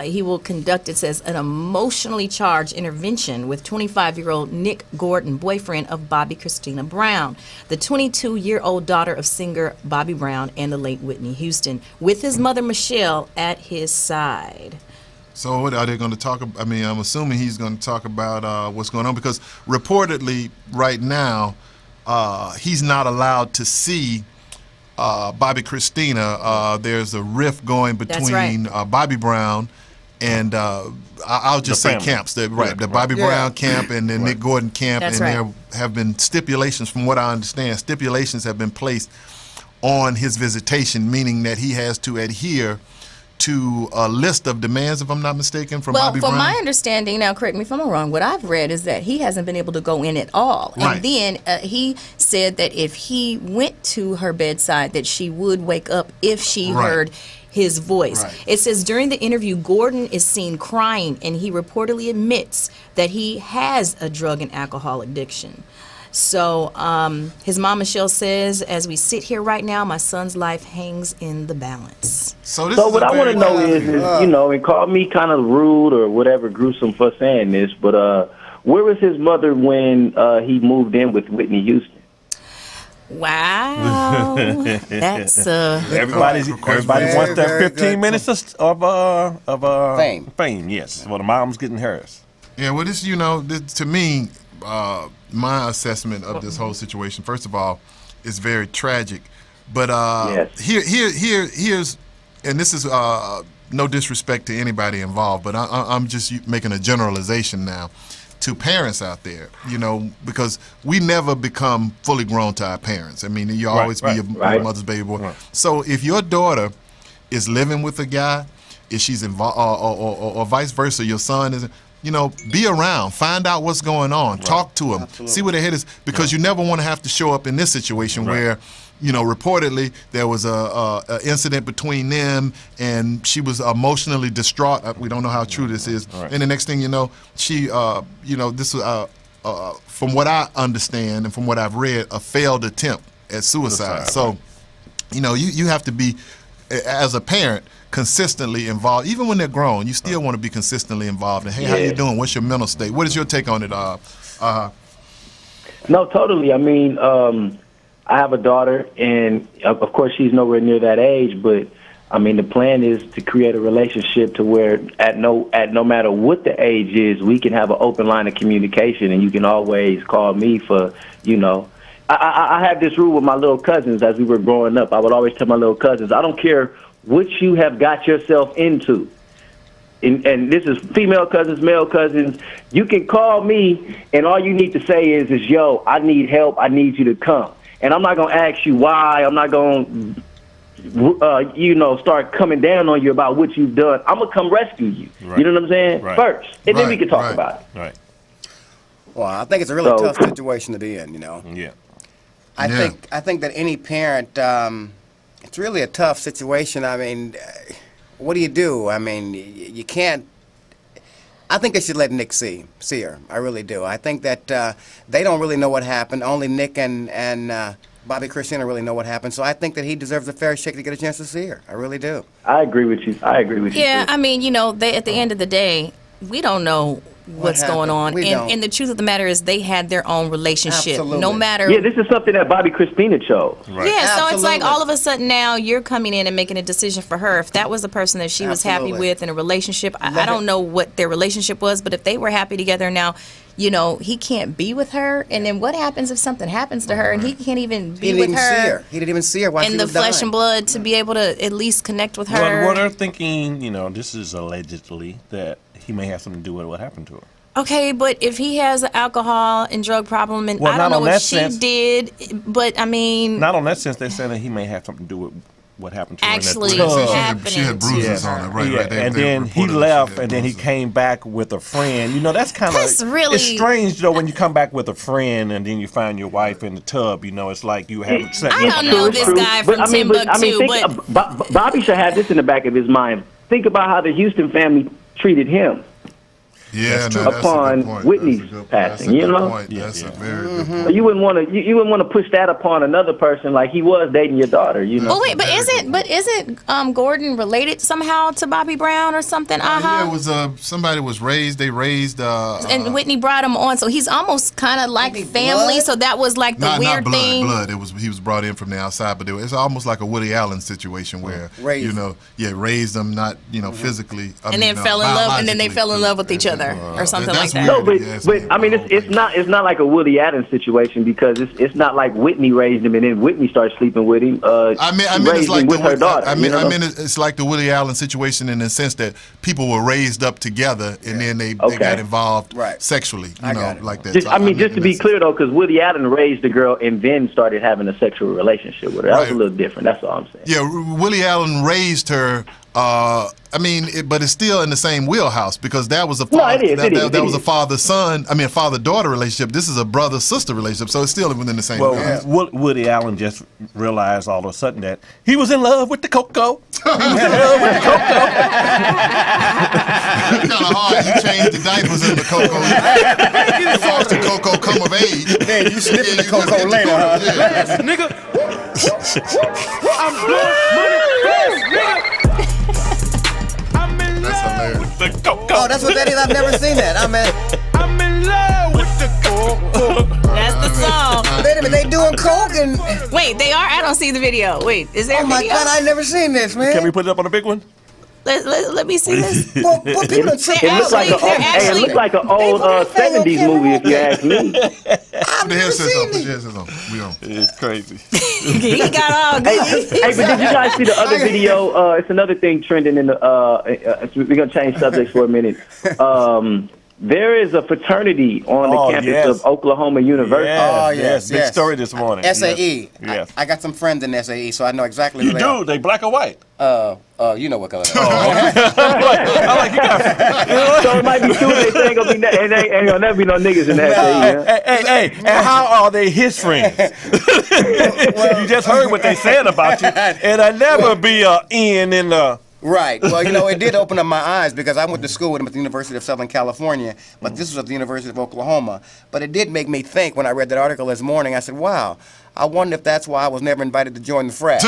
He will conduct, it says, an emotionally charged intervention with 25-year-old Nick Gordon, boyfriend of Bobby Christina Brown, the 22-year-old daughter of singer Bobby Brown and the late Whitney Houston, with his mother Michelle at his side. So what are they going to talk about? I mean, I'm assuming he's going to talk about what's going on, because reportedly right now he's not allowed to see Bobby Christina. There's a rift going between Bobby Brown and I'll just say camps. The Bobby Brown camp and the Nick Gordon camp. And there have been stipulations, from what I understand, stipulations have been placed on his visitation, meaning that he has to adhere to a list of demands, if I'm not mistaken, from Bobby Brown? Well, from my understanding, now correct me if I'm wrong, what I've read is that he hasn't been able to go in at all. Right. And then he said that if he went to her bedside, that she would wake up if she heard his voice. Right. It says during the interview, Gordon is seen crying, and he reportedly admits that he has a drug and alcohol addiction. So his mom, Michelle, says, as we sit here right now, my son's life hangs in the balance. So what I want to know is, you know, and call me kind of rude or whatever gruesome for saying this, but where was his mother when he moved in with Whitney Houston? Wow. That's everybody wants that 15 minutes of fame. Yes. Well, the mom's getting hers. Yeah, well, this, you know, to me, my assessment of this whole situation, first of all, is very tragic. But here's, and this is no disrespect to anybody involved, but I'm just making a generalization now to parents out there, you know, because we never become fully grown to our parents. I mean, you always be your mother's baby boy. Right. So if your daughter is living with a guy, if she's involved, or vice versa, your son is, you know, be around, find out what's going on, talk to him, see where their head is, because you never want to have to show up in this situation where, you know, reportedly there was a incident between them and she was emotionally distraught. We don't know how true this is. And the next thing you know, she, you know, this was, from what I understand and from what I've read, a failed attempt at suicide. So, you know, you have to be, as a parent, consistently involved. Even when they're grown, you still want to be consistently involved. And hey, how you doing? What's your mental state? What is your take on it? No, totally. I mean, I have a daughter, and of course she's nowhere near that age, but I mean, the plan is to create a relationship to where at no matter what the age is, we can have an open line of communication, and you can always call me for, you know, I have this rule with my little cousins as we were growing up. I would always tell my little cousins, I don't care what you have got yourself into. And this is female cousins, male cousins. You can call me, and all you need to say is yo, I need help. I need you to come. And I'm not going to ask you why. I'm not going to, you know, start coming down on you about what you've done. I'm going to come rescue you. You know what I'm saying? First. And then we can talk about it. Well, I think it's a really tough situation to be in, you know. I think that any parent, it's really a tough situation. I mean, what do? I mean, you can't. I think they should let Nick see her. I really do. I think that they don't really know what happened. Only Nick and Bobby Christina really know what happened. So I think that he deserves a fair shake to get a chance to see her. I really do. I agree with you. Yeah, I mean, you know, at the end of the day, we don't know what's going on. And the truth of the matter is they had their own relationship. No matter. Yeah, this is something that Bobby Christina chose. Yeah, so it's like all of a sudden now you're coming in and making a decision for her. If that was the person that she was happy with in a relationship, I don't know what their relationship was, but if they were happy together now, you know, he can't be with her. And then what happens if something happens to her and he can't even be with her? He didn't even see her while she in was the flesh dying. and blood to be able to at least connect with her. Well, they're thinking, you know, this is allegedly that he may have something to do with what happened to her. Okay, but if he has an alcohol and drug problem, and I don't know if she did, but I mean, not on that sense. They're saying that he may have something to do with what happened to actually her. She had bruises on her, and then he left, and then he came back with a friend. You know, that's kind of really it's strange though when you come back with a friend and then you find your wife in the tub. You know, it's like you haven't set. I don't know this guy from Timbuktu, but Bobby should have this in the back of his mind. Think about how the Houston family treated him. Yeah, upon Whitney's passing. You know, that's a very good point. So you wouldn't want to push that upon another person like he was dating your daughter. You know. Well, wait, but isn't Gordon related somehow to Bobby Brown or something? Yeah, it was somebody was raised. They raised. And Whitney brought him on, so he's almost kind of like family. Blood? So that was like the weird not blood, thing. Blood. He was brought in from the outside, but it's almost like a Woody Allen situation where raised them, not physically. And then fell in love, and then they fell in love with each other or something like that. No, but I mean, it's not like a Woody Allen situation because it's not like Whitney raised him and then Whitney started sleeping with him. I mean, it's like with her daughter. I mean, it's like the Woody Allen situation in the sense that people were raised up together and then they got involved sexually, like that. Just to be clear though, because Woody Allen raised the girl and then started having a sexual relationship with her. That was a little different. That's all I'm saying. Yeah, Woody Allen raised her. But it's still in the same wheelhouse because that was a father-son. I mean, father-daughter relationship. This is a brother-sister relationship, so it's still within the same. Well, Woody Allen just realized all of a sudden that he was in love with the cocoa. He was in love with the cocoa. It's kind of hard. You change the diapers in the cocoa. You watch the cocoa come of age. Man, you sniffing the cocoa later, huh? Fast, nigga. I'm blowing money fast, nigga. That's hilarious. The cocoa. Oh, that's what that is. I've never seen that. I'm in love with the cocoa. That's the song. Wait a minute, they doing coke and. Wait, they are? I don't see the video. Wait, is there a video? Oh my God, I never seen this, man. Can we put it up on a big one? Let me see this. Well, people are It looks like an old 70s movie, if you ask me. Put the headsets on. Put your headsets on. We on. It's crazy. He got all good. Hey, but did you guys see the other video? It's another thing trending in the. We're gonna change subjects for a minute. There is a fraternity on the campus of Oklahoma University. Yes. Big story this morning. SAE. Yes. I got some friends in SAE, so I know exactly. You do? They black or white? You know what color. So it might be true. They ain't gonna be. Ain't gonna never be no niggas in that. Hey! And how are they his friends? You just heard what they said about you, and I never be in the. Right. Well, it did open up my eyes because I went to school with him at the University of Southern California, but this was at the University of Oklahoma. But it did make me think when I read that article this morning. I said, wow, I wonder if that's why I was never invited to join the frat.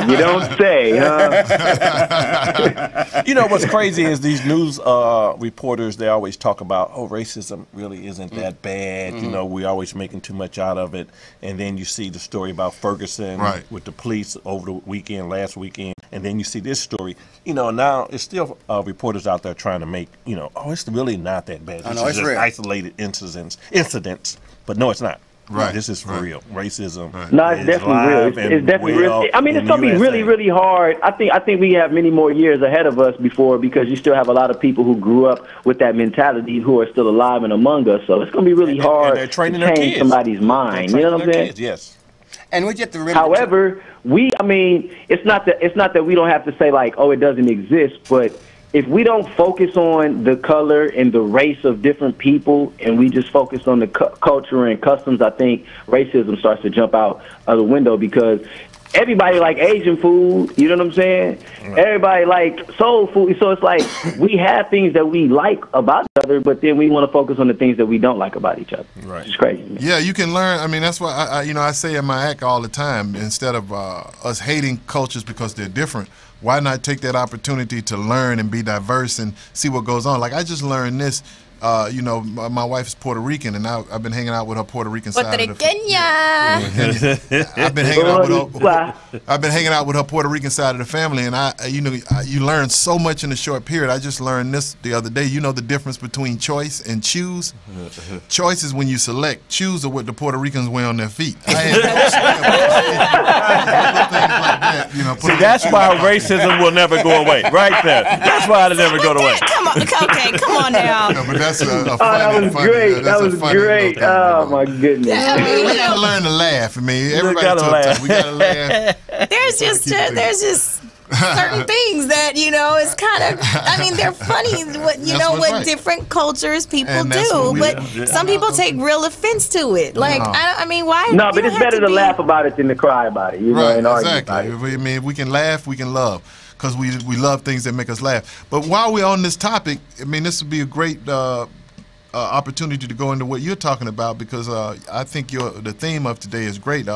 You don't say, huh? What's crazy is these news reporters, they always talk about, racism really isn't that bad. We're always making too much out of it. And then you see the story about Ferguson with the police over the last weekend. And then you see this story. Now it's still reporters out there trying to make, it's really not that bad. This is just isolated incidents. But no, it's not. Right. This is for real. Racism. No, it's definitely real. It's definitely real. I mean, it's going to be really, really hard. I think we have many more years ahead of us because you still have a lot of people who grew up with that mentality who are still alive and among us. So it's going to be really hard to change somebody's mind. You know what I'm saying? Yes. And we get to remember. However, it's not that we don't have to say like, it doesn't exist, but if we don't focus on the color and the race of different people and we just focus on the culture and customs, I think racism starts to jump out of the window because everybody like Asian food, you know what I'm saying? Right. Everybody like soul food. So it's like we have things that we like about each other, but then we want to focus on the things that we don't like about each other. Right. It's crazy. Man. Yeah, you can learn. I mean, that's why I say in my act all the time, instead of us hating cultures because they're different, why not take that opportunity to learn and be diverse and see what goes on? Like I just learned this. My wife is Puerto Rican, and I've been hanging out with her Puerto Rican side of the family. I've been hanging out with her Puerto Rican side of the family, and you learn so much in a short period. I just learned this the other day. You know the difference between choice and choose. Choice is when you select. Choose are what the Puerto Ricans wear on their feet. See, that's why racism will never go away. Right there. That's why it'll never go away. Come on now. No, but that's a that was great. That was great. Oh my goodness. We gotta learn to laugh. I mean, everybody talks. We gotta laugh. There's just certain things that it's kind of. I mean, they're funny. What different cultures people do, but some people take real offense to it. Like I mean, why? No, but it's better to laugh about it than to cry about it. And argue about it. I mean, if we can laugh, we can love. because we love things that make us laugh. But while we're on this topic, I mean, this would be a great opportunity to go into what you're talking about, because I think the theme of today is great.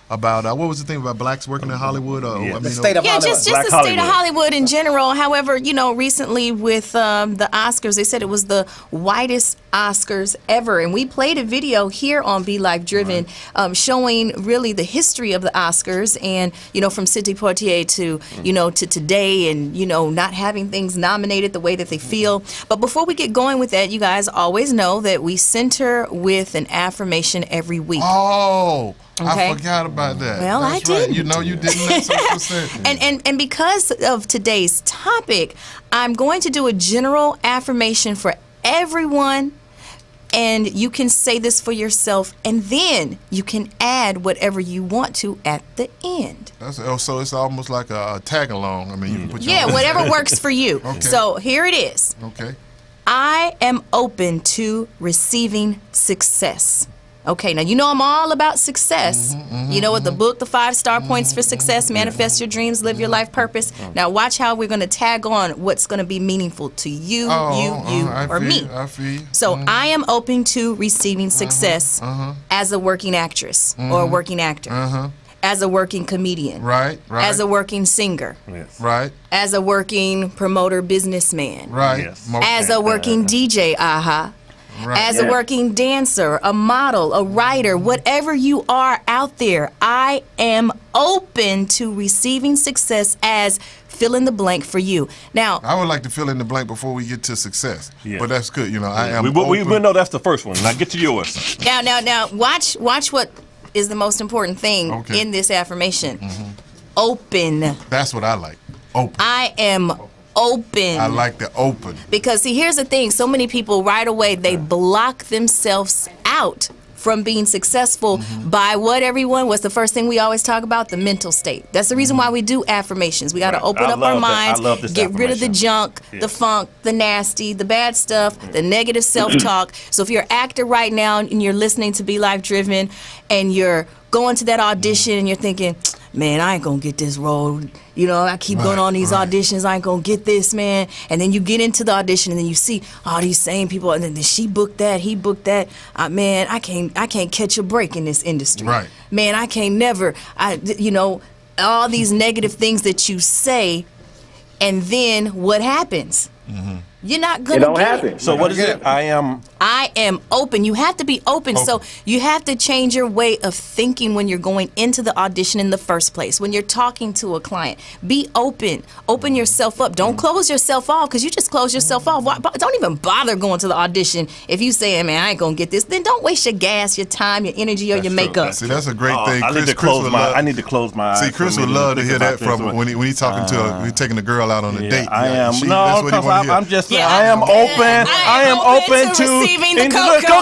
About what was the thing about blacks working in Hollywood? The state of Hollywood. just the state of Hollywood in general. However, you know, recently with the Oscars, they said it was the whitest Oscars ever, and we played a video here on Be Life Driven, showing really the history of the Oscars, and you know, from Sidney Poitier to you know to today, and you know, not having things nominated the way that they feel. But before we get going with that, you guys always know that we center with an affirmation every week. Oh. Okay. I forgot about that. Well, that's I didn't. Right. You know, you didn't. That's what you said. And because of today's topic, I'm going to do a general affirmation for everyone, and you can say this for yourself, and then you can add whatever you want to at the end. So it's almost like a tag along. I mean, you can put your whatever works for you. Okay. So here it is. Okay. I am open to receiving success. Okay, now you know I'm all about success. You know what the book, the 5-star points for success, manifest your dreams, live your life purpose. Now watch how we're going to tag on what's going to be meaningful to you, or me. I feel. So I am open to receiving success as a working actress or a working actor, as a working comedian, right, as a working singer, right, as a working promoter, businessman, right, as a working DJ, right. As a working dancer, a model, a writer, whatever you are out there, I am open to receiving success as fill in the blank for you. Now, I would like to fill in the blank before we get to success, but that's good. You know, I am. We know that's the first one. Now get to yours. Now, watch what is the most important thing in this affirmation. Open. That's what I like. Open. I am open. I like the open. Because see, here's the thing. So many people right away, they block themselves out from being successful by what's the first thing we always talk about? The mental state. That's the reason why we do affirmations. We got to open up our minds, get rid of the junk, the funk, the nasty, the bad stuff, the negative self-talk. So if you're an actor right now and you're listening to Be Life Driven and you're going to that audition and you're thinking, man, I ain't gonna get this role. You know, I keep going on these auditions. I ain't gonna get this, man. And then you get into the audition, and then you see all these same people, and then she booked that, he booked that. Man, I can't catch a break in this industry. Right. Man, I can't never. You know, all these negative things that you say, and then what happens? You're not gonna. It don't get happen. it. So what is it? I am open. You have to be open. So you have to change your way of thinking when you're going into the audition in the first place. When you're talking to a client, be open. Open yourself up. Don't close yourself off, because you just close yourself off. Don't even bother going to the audition if you saying, man, I ain't gonna get this. Then don't waste your gas, your time, your energy, or your makeup. See, that's a great thing. I need to close my eyes. See, Chris would love to hear that from when he's talking to he's taking a girl out on a date. I am. That's what he wanna hear. I'm just. I am open. I am open to receiving the cocoa.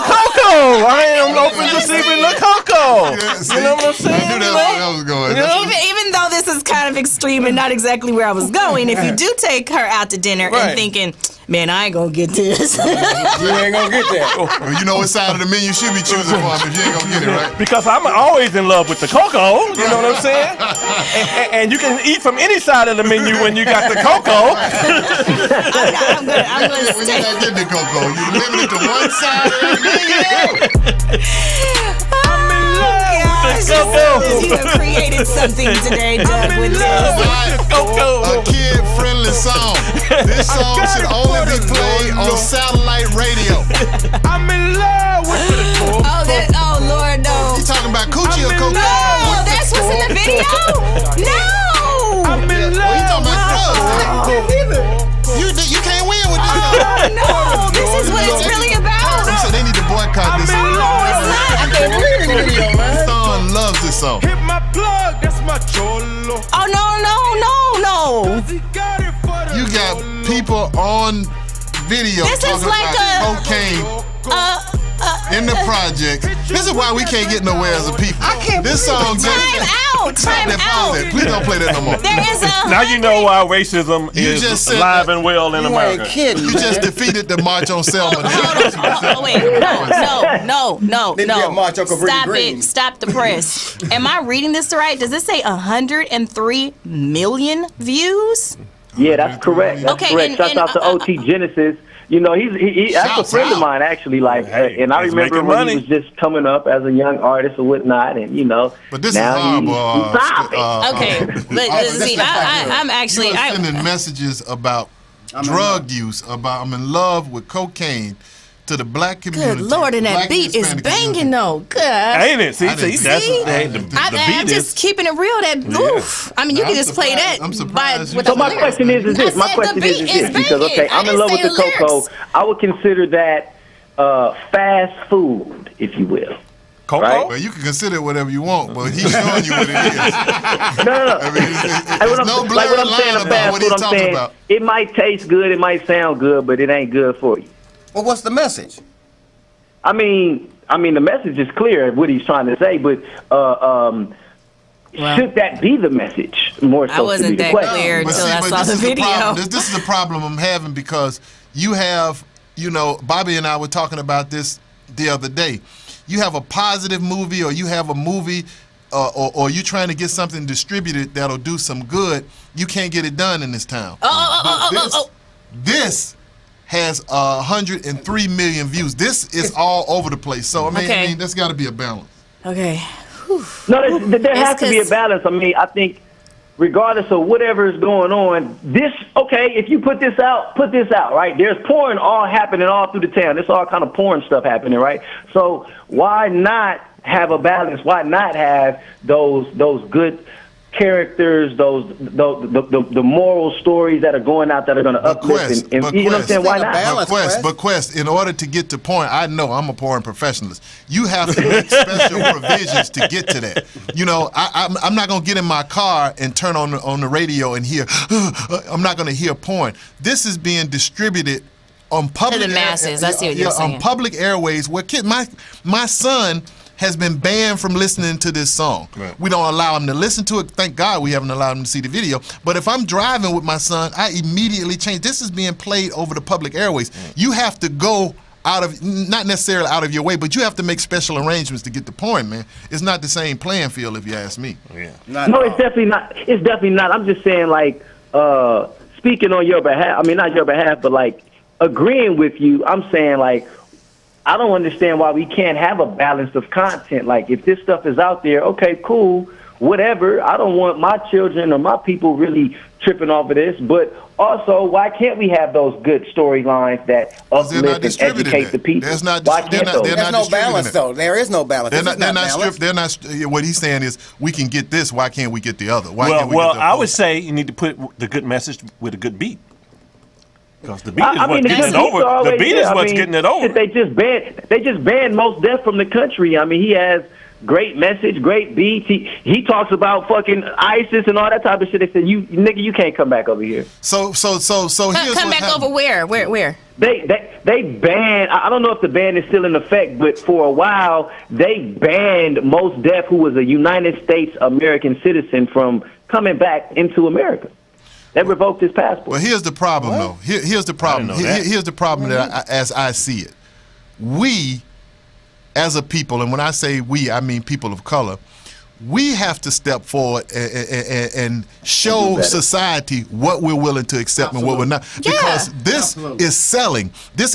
I am open to receiving the cocoa. See, you know what I'm saying? I knew that's where I was going. Even though this is kind of extreme and not exactly where I was going, if you do take her out to dinner and thinking, man, I ain't gonna get this. You ain't gonna get that. Well, you know what side of the menu you should be choosing for if you ain't gonna get it, right? Because I'm always in love with the cocoa. You know what I'm saying? and you can eat from any side of the menu when you got the cocoa. I'm gonna when you're not getting the cocoa, you limited to one side of the menu. I'm in love with the cocoa. You have created something today, Doug, with this. A kid-friendly song. This song should only be played on satellite radio. I'm in love with the cocoa. Oh, Lord, no. You talking about coochie or cocoa? No, that's what's in the video. No. I'm in love. You talking about drugs? You can't win with this song. No, this is what it's really about. So they need to boycott this song. No, it's not. I can't believe the video, man. Son loves this song. Hit my plug, that's my cholo. Oh, no. You got people on video This talking is like about cocaine. in the project. This is why we can't get nowhere as a people. I can't This song Time out. Please don't play that no more. There is a Now you know why racism You just is said alive that. and well in You America. ain't kidding. You just defeated the March on Selma. Oh, wait, no. Didn't get March on Cabrini Stop Green. it. Stop the press. Am I reading this right? Does it say 103 million views? Yeah, that's correct. That's Okay, correct. Shout out to OT Genesis. You know, he that's a Shouts friend of out. mine actually. Like, Hey, and I he's remember making when money. he was just coming up as a young artist or whatnot, and you know. But this now is horrible. Stop it. Okay, but see, I'm actually. You're sending messages about drug use, about I'm in love with cocaine to the black community. Good Lord, and that black beat is Hispanic banging community. though. Good. Ain't it? See, I didn't that's see? hey, the I'm beat just is. keeping it real. That oof. I mean, you Now, can I'm just play surprised- that. I'm surprised you- with So the my lyrics. question is I this. My said question the is beat this because okay, I I'm in didn't love with say the cocoa. lyrics. I would consider that fast food, if you will. Coco? Right? Well, you can consider it whatever you want, but he's showing you what it is. No. I mean, Hey, there's no like what blurred I'm saying line about about what food, he's I'm talking saying about. it might taste good, it might sound good, but it ain't good for you. Well, what's the message? I mean, the message is clear what he's trying to say, but should that be the message? More so, I wasn't should be the that question. clear But until see, I but saw this the is the video. problem. This is the problem I'm having because you have, you know, Bobby and I were talking about this the other day. You have a positive movie or you have a movie or you're trying to get something distributed that'll do some good, you can't get it done in this town. This has 103 million views. This is all over the place. So, I mean, there's got to be a balance. Okay. No, there has to be a 'cause- balance. I mean, I think regardless of whatever is going on, if you put this out, right? There's porn all happening all through the town. There's all kind of porn stuff happening, right? So why not have a balance? Why not have those good characters, the moral stories that are going out that are going to uplift and you know what I'm saying? Why not? But Quest, in order to get to point, I know I'm a porn professionalist. You have to make special provisions to get to that. You know, I'm not going to get in my car and turn on the radio and hear. I'm not going to hear porn. This is being distributed on public to the masses. I see what you're saying. On public airways where my son has been banned from listening to this song. Right. We don't allow him to listen to it. Thank God we haven't allowed him to see the video. But if I'm driving with my son, I immediately change. This is being played over the public airways. You have to go not necessarily out of your way, but you have to make special arrangements to get the point, man. It's not the same playing field if you ask me. Yeah. No, it's definitely not. It's definitely not. I'm just saying, like, speaking on your behalf, I mean, not your behalf, but, like, agreeing with you, I'm saying, like, I don't understand why we can't have a balance of content. Like, if this stuff is out there, okay, cool, whatever. I don't want my children or my people really tripping off of this. But also, why can't we have those good storylines that uplift and educate the people? There's not, why can't those? There's no balance, though. There is no balance. They're not. What he's saying is, we can get this. Why can't we get the other? Why can't we well, get the I would say you need to put the good message with a good beat. Because the beat is I mean, what's getting it over. The beat is what's getting it over. They just banned Mos Def from the country. I mean, he has great message, great beats. He talks about fucking ISIS and all that type of shit. They said, you can't come back over here. So here's come back happened. over where? They banned. I don't know if the ban is still in effect, but for a while they banned Mos Def, who was a United States American citizen, from coming back into America. They revoked his passport. Well, here's the problem, though. Here's the problem. Here's the problem that as I see it. We, as a people, and when I say we, I mean people of color, we have to step forward and show society what we're willing to accept and what we're not. Because this is selling. The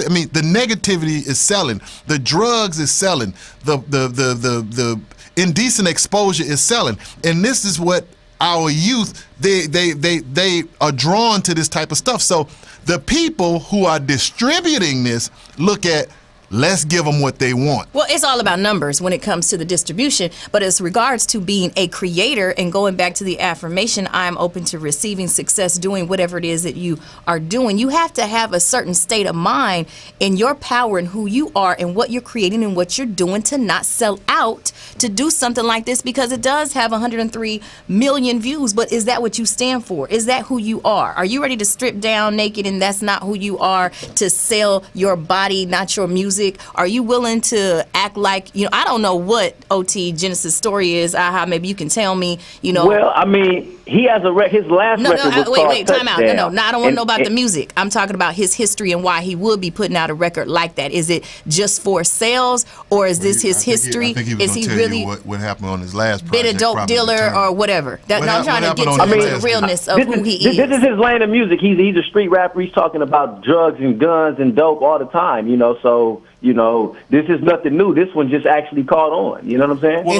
negativity is selling. The drugs is selling. The indecent exposure is selling. And this is what our youth, they are drawn to this type of stuff. So the people who are distributing this look at, let's give them what they want. Well, it's all about numbers when it comes to the distribution, but as regards to being a creator and going back to the affirmation, I'm open to receiving success doing whatever it is that you are doing. You have to have a certain state of mind in your power and who you are and what you're creating and what you're doing to not sell out to do something like this, because it does have 103 million views. But is that what you stand for? Is that who you are? Are you ready to strip down naked and that's not who you are, to sell your body, not your music? music? Are you willing to act like, you know, I don't know what OT Genesis story is. Aha, maybe you can tell me, you know. Well, I mean, he has his last record was called wait, time out. Touchdown. No, I don't want to know about the music. I'm talking about his history and why he would be putting out a record like that. Is it just for sales, or is this his history? I think he was is he tell really you what happened on his last project. been a dope dealer or whatever? No, I'm trying to get to the realness of who he is. This is his lane of music. He's a street rapper. He's talking about drugs and guns and dope all the time, you know. So, you know, this is nothing new. This one just actually caught on. You know what I'm saying? Who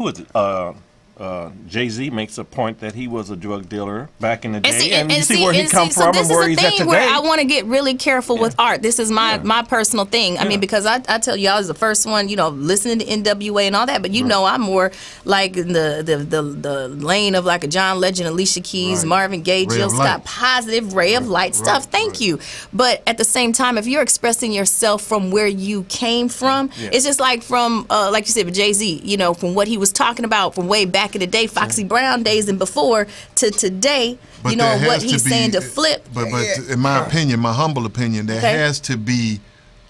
is it? Jay-Z makes a point that he was a drug dealer back in the day, and you see where he come from and where he's at today. Where I want to get really careful with art. This is my personal thing. I mean, because I tell you, I was the first one, you know, listening to NWA and all that, but you know, I'm more like in the lane of like a John Legend, Alicia Keys, Marvin Gaye, Jill Scott, positive ray of light stuff. Thank you. But at the same time, if you're expressing yourself from where you came from, it's just like from, like you said, with Jay-Z, you know, from what he was talking about from way back in the day, Foxy Brown days and before, to today, but you know, what he's saying to flip. But in my opinion, my humble opinion, there has to be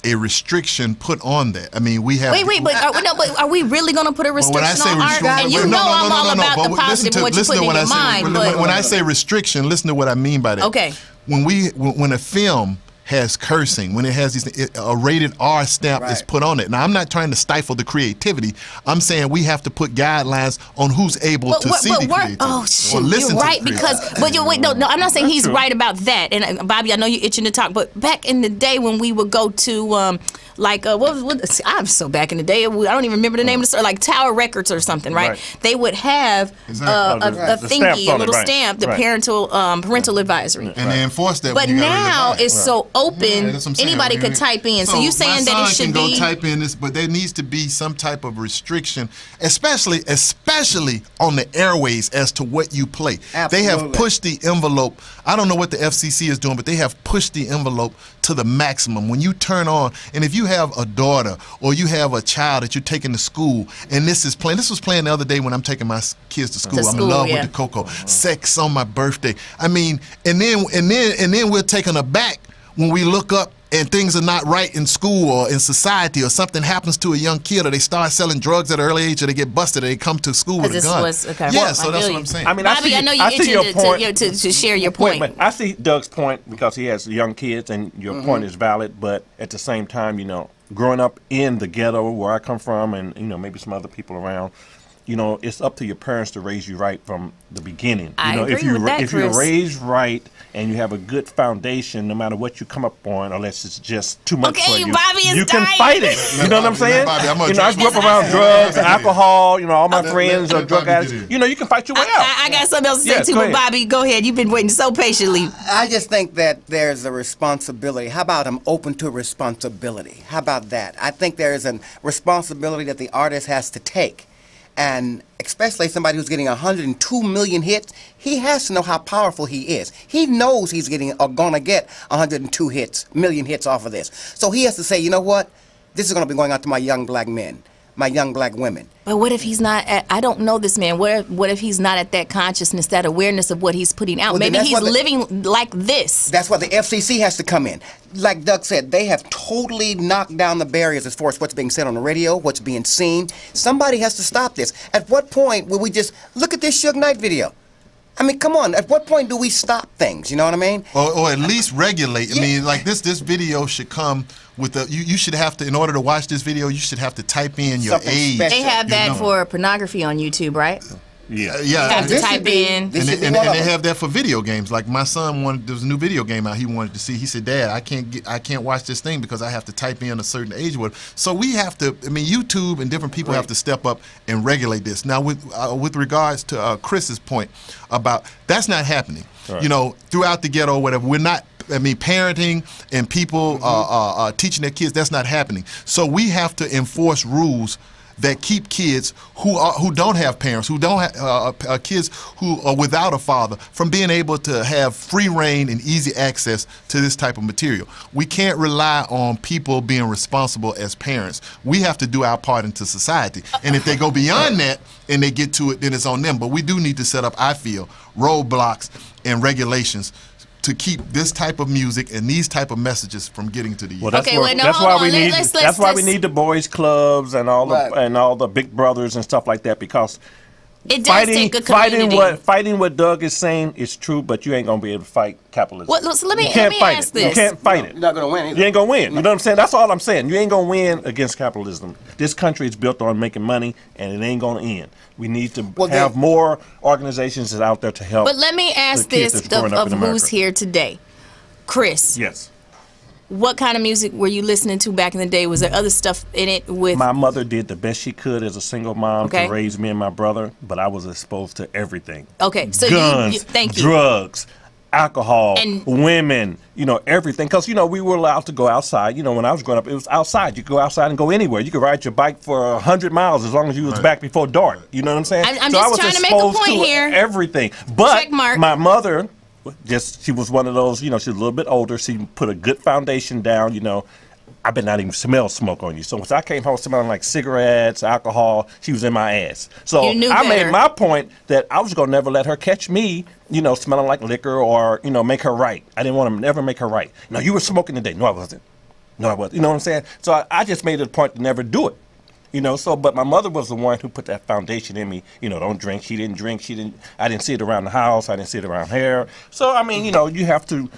a restriction put on that. I mean, we have. But are we really going to put a restriction on art? And you know I'm all about the positive and what you put in your mind. When I say restriction, listen to what I mean by that. Okay. When a film has cursing, when it has a rated R stamp is put on it. Now, I'm not trying to stifle the creativity. I'm saying we have to put guidelines on who's able to see the creativity. Oh, shit, you're right, no, I'm not saying he's right about that. And Bobby, I know you're itching to talk, but back in the day when we would go to, I'm so back in the day, I don't even remember the name of the store, like Tower Records or something, right? They would have a thingy, a little stamp, the parental advisory. And they enforce that. But now it's so open, anybody could type in. So you saying that it should be? My son can go type in this, but there needs to be some type of restriction, especially on the airways as to what you play. Absolutely. They have pushed the envelope. I don't know what the FCC is doing, but they have pushed the envelope to the maximum. When you turn on, and if you have a daughter or you have a child that you're taking to school, and this was playing the other day when I'm taking my kids to school. I'm in love with the Coco. Sex on my birthday. I mean, and then we're taken aback when we look up and things are not right in school or in society, or something happens to a young kid, or they start selling drugs at an early age, or they get busted, or they come to school with a gun. So that's what I'm saying. I mean, Bobby, I know you're itching to share your point. But I see Doug's point because he has young kids, and your point is valid. But at the same time, you know, growing up in the ghetto where I come from, and you know, maybe some other people around, you know, it's up to your parents to raise you right from the beginning. I agree with that, if you're raised right and you have a good foundation, no matter what you come up on, unless it's just too much for you, Bobby is you can fight it. You know what I'm saying? You know, I grew up around drugs, alcohol. You know, all my friends are drug addicts. You know, you can fight your way out. I got something else to say too, but Bobby, go ahead. You've been waiting so patiently. I just think that there's a responsibility. How about I'm open to responsibility? How about that? I think there is a responsibility that the artist has to take. And especially somebody who's getting 102 million hits, he has to know how powerful he is. He knows he's getting or gonna get 102 million hits off of this. So he has to say, you know what? This is gonna be going out to my young black men, my young black women. But what if he's not I don't know this man. What if he's not at that consciousness, that awareness of what he's putting out? Well, maybe he's living like this. That's why the FCC has to come in. Like Doug said, they have totally knocked down the barriers as far as what's being said on the radio, what's being seen. Somebody has to stop this. At what point will we just look at this Suge Knight video? I mean, come on. At what point do we stop things? You know what I mean? Or at least regulate. I mean, like this video should come with a. You should have to, in order to watch this video, you should have to type in your age. They have that for pornography on YouTube, right? Yeah. You have to type in. And they have that for video games. Like my son there was a new video game out he wanted to see. He said, Dad, I can't watch this thing because I have to type in a certain age word. So we have to, I mean, YouTube and different people have to step up and regulate this. Now with regards to Chris's point about that's not happening. Right. You know, throughout the ghetto or whatever, we're not, I mean, parenting and people teaching their kids, that's not happening. So we have to enforce rules that keep kids who don't have parents, who don't have kids who are without a father, from being able to have free reign and easy access to this type of material. We can't rely on people being responsible as parents. We have to do our part into society. And if they go beyond that and they get to it, then it's on them. But we do need to set up, I feel, roadblocks and regulations to keep this type of music and these type of messages from getting to the youth. Well, that's why we need the boys clubs and all the big brothers and stuff like that, because it does take a community. Fighting what Doug is saying is true, but you ain't gonna be able to fight capitalism. Well, so let me ask this. You can't fight it. You're not gonna win either. You ain't gonna win. You know what I'm saying? That's all I'm saying. You ain't gonna win against capitalism. This country is built on making money, and it ain't gonna end. We need to have more organizations that out there to help. But let me ask this of who's here today. Chris. Yes. What kind of music were you listening to back in the day? Was there other stuff in it with... My mother did the best she could as a single mom to raise me and my brother, but I was exposed to everything. Okay, so guns, thank you. Drugs, alcohol, women, everything. Because, we were allowed to go outside. When I was growing up, it was outside. You could go outside and go anywhere. You could ride your bike for 100 miles as long as you was back before dark. You know what I'm saying? I'm just trying to make a point here. Everything. But check mark. My mother... she was one of those, she's a little bit older. She put a good foundation down, I bet not even smell smoke on you. So once I came home smelling like cigarettes, alcohol, she was in my ass. So I made my point that I was going to never let her catch me, smelling like liquor or, make her right. I didn't want to never make her right. No, you were smoking today. No, I wasn't. No, I wasn't. You know what I'm saying? So I just made it a point to never do it. But my mother was the one who put that foundation in me. Don't drink. She didn't drink. I didn't see it around the house. I didn't see it around here. So, you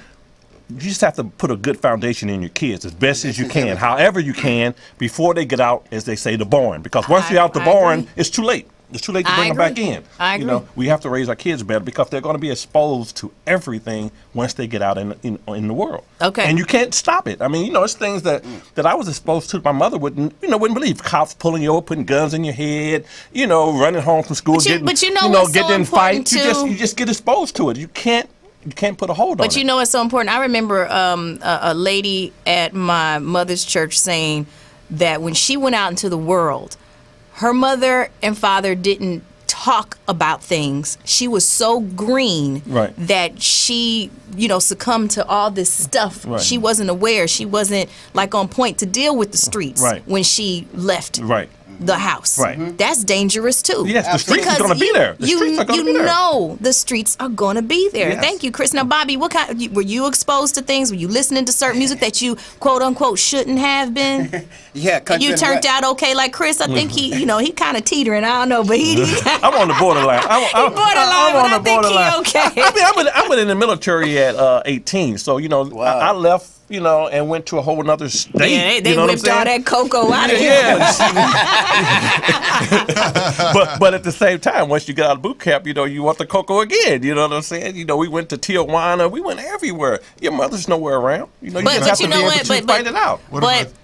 just have to put a good foundation in your kids as best as you can, however you can, before they get out, as they say, the barn. Because once you're out the barn, it's too late. It's too late to bring them back in. I agree. We have to raise our kids better because they're going to be exposed to everything once they get out in the world. Okay. And you can't stop it. It's things that I was exposed to. My mother wouldn't believe. Cops pulling you over, putting guns in your head, running home from school, getting in fights. You just get exposed to it. You can't put a hold on it. But it's so important. I remember a lady at my mother's church saying that when she went out into the world, her mother and father didn't talk about things. She was so green that she, succumbed to all this stuff. Right. She wasn't aware. She wasn't on point to deal with the streets when she left the house. Right. That's dangerous too. Yes, the streets are going to be there. The streets are going to be there. Yes. Thank you, Chris. Now, Bobby, were you exposed to things? Were you listening to certain music that you quote unquote shouldn't have been? Yeah, you turned out okay, like Chris. I think he kind of teetering. I don't know, but I'm on the borderline. I'm on the borderline. Okay. I went in the military at 18, so I left. And went to a whole other state. Yeah, they whipped all that cocoa out of here. but at the same time, once you get out of boot camp, you want the cocoa again. You know what I'm saying? We went to Tijuana. We went everywhere. Your mother's nowhere around. You just have to be able to find it out.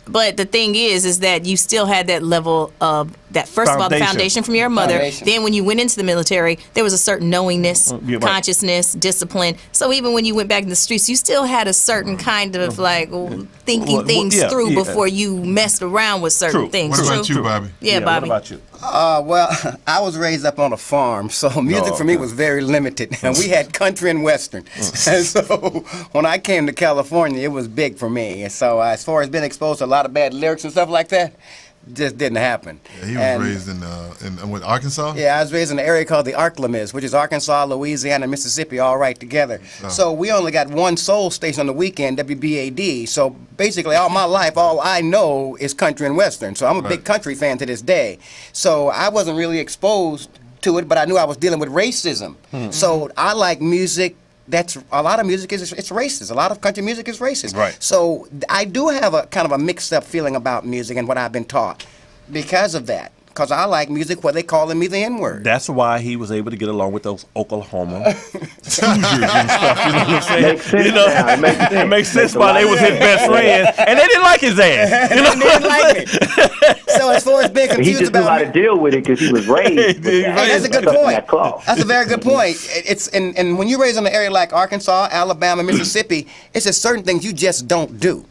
But the thing is that you still had that level of that first of all the foundation from your mother. Then when you went into the military, there was a certain knowingness, consciousness, discipline. So even when you went back in the streets, you still had a certain kind of thinking things through before you messed around with certain things. What about you, Bobby? Yeah, Bobby. What about you? Well, I was raised up on a farm, so music for me was very limited. And we had country and western. And so when I came to California, it was big for me. And so as far as being exposed to a lot of bad lyrics and stuff like that, just didn't happen. Yeah, he was raised in Arkansas? Yeah, I was raised in an area called the Arklamis, which is Arkansas, Louisiana, and Mississippi all right together. Oh. So we only got one soul station on the weekend, WBAD. So basically all my life, all I know is country and western. So I'm a big country fan to this day. So I wasn't really exposed to it, but I knew I was dealing with racism. So I like music. A lot of music it's racist. A lot of country music is racist. Right. So I do have a kind of a mixed up feeling about music and what I've been taught because of that. Because I like music where they calling me the N-word. That's why he was able to get along with those Oklahoma Hoosiers and stuff. You know what I'm saying? It makes sense why they was his best friend, and they didn't like his ass. They didn't like me. So as far as being confused he just knew how to deal with it because he was raised. That's a good point. That's a very good point. And when you're raised in an area like Arkansas, Alabama, Mississippi, it's just certain things you just don't do.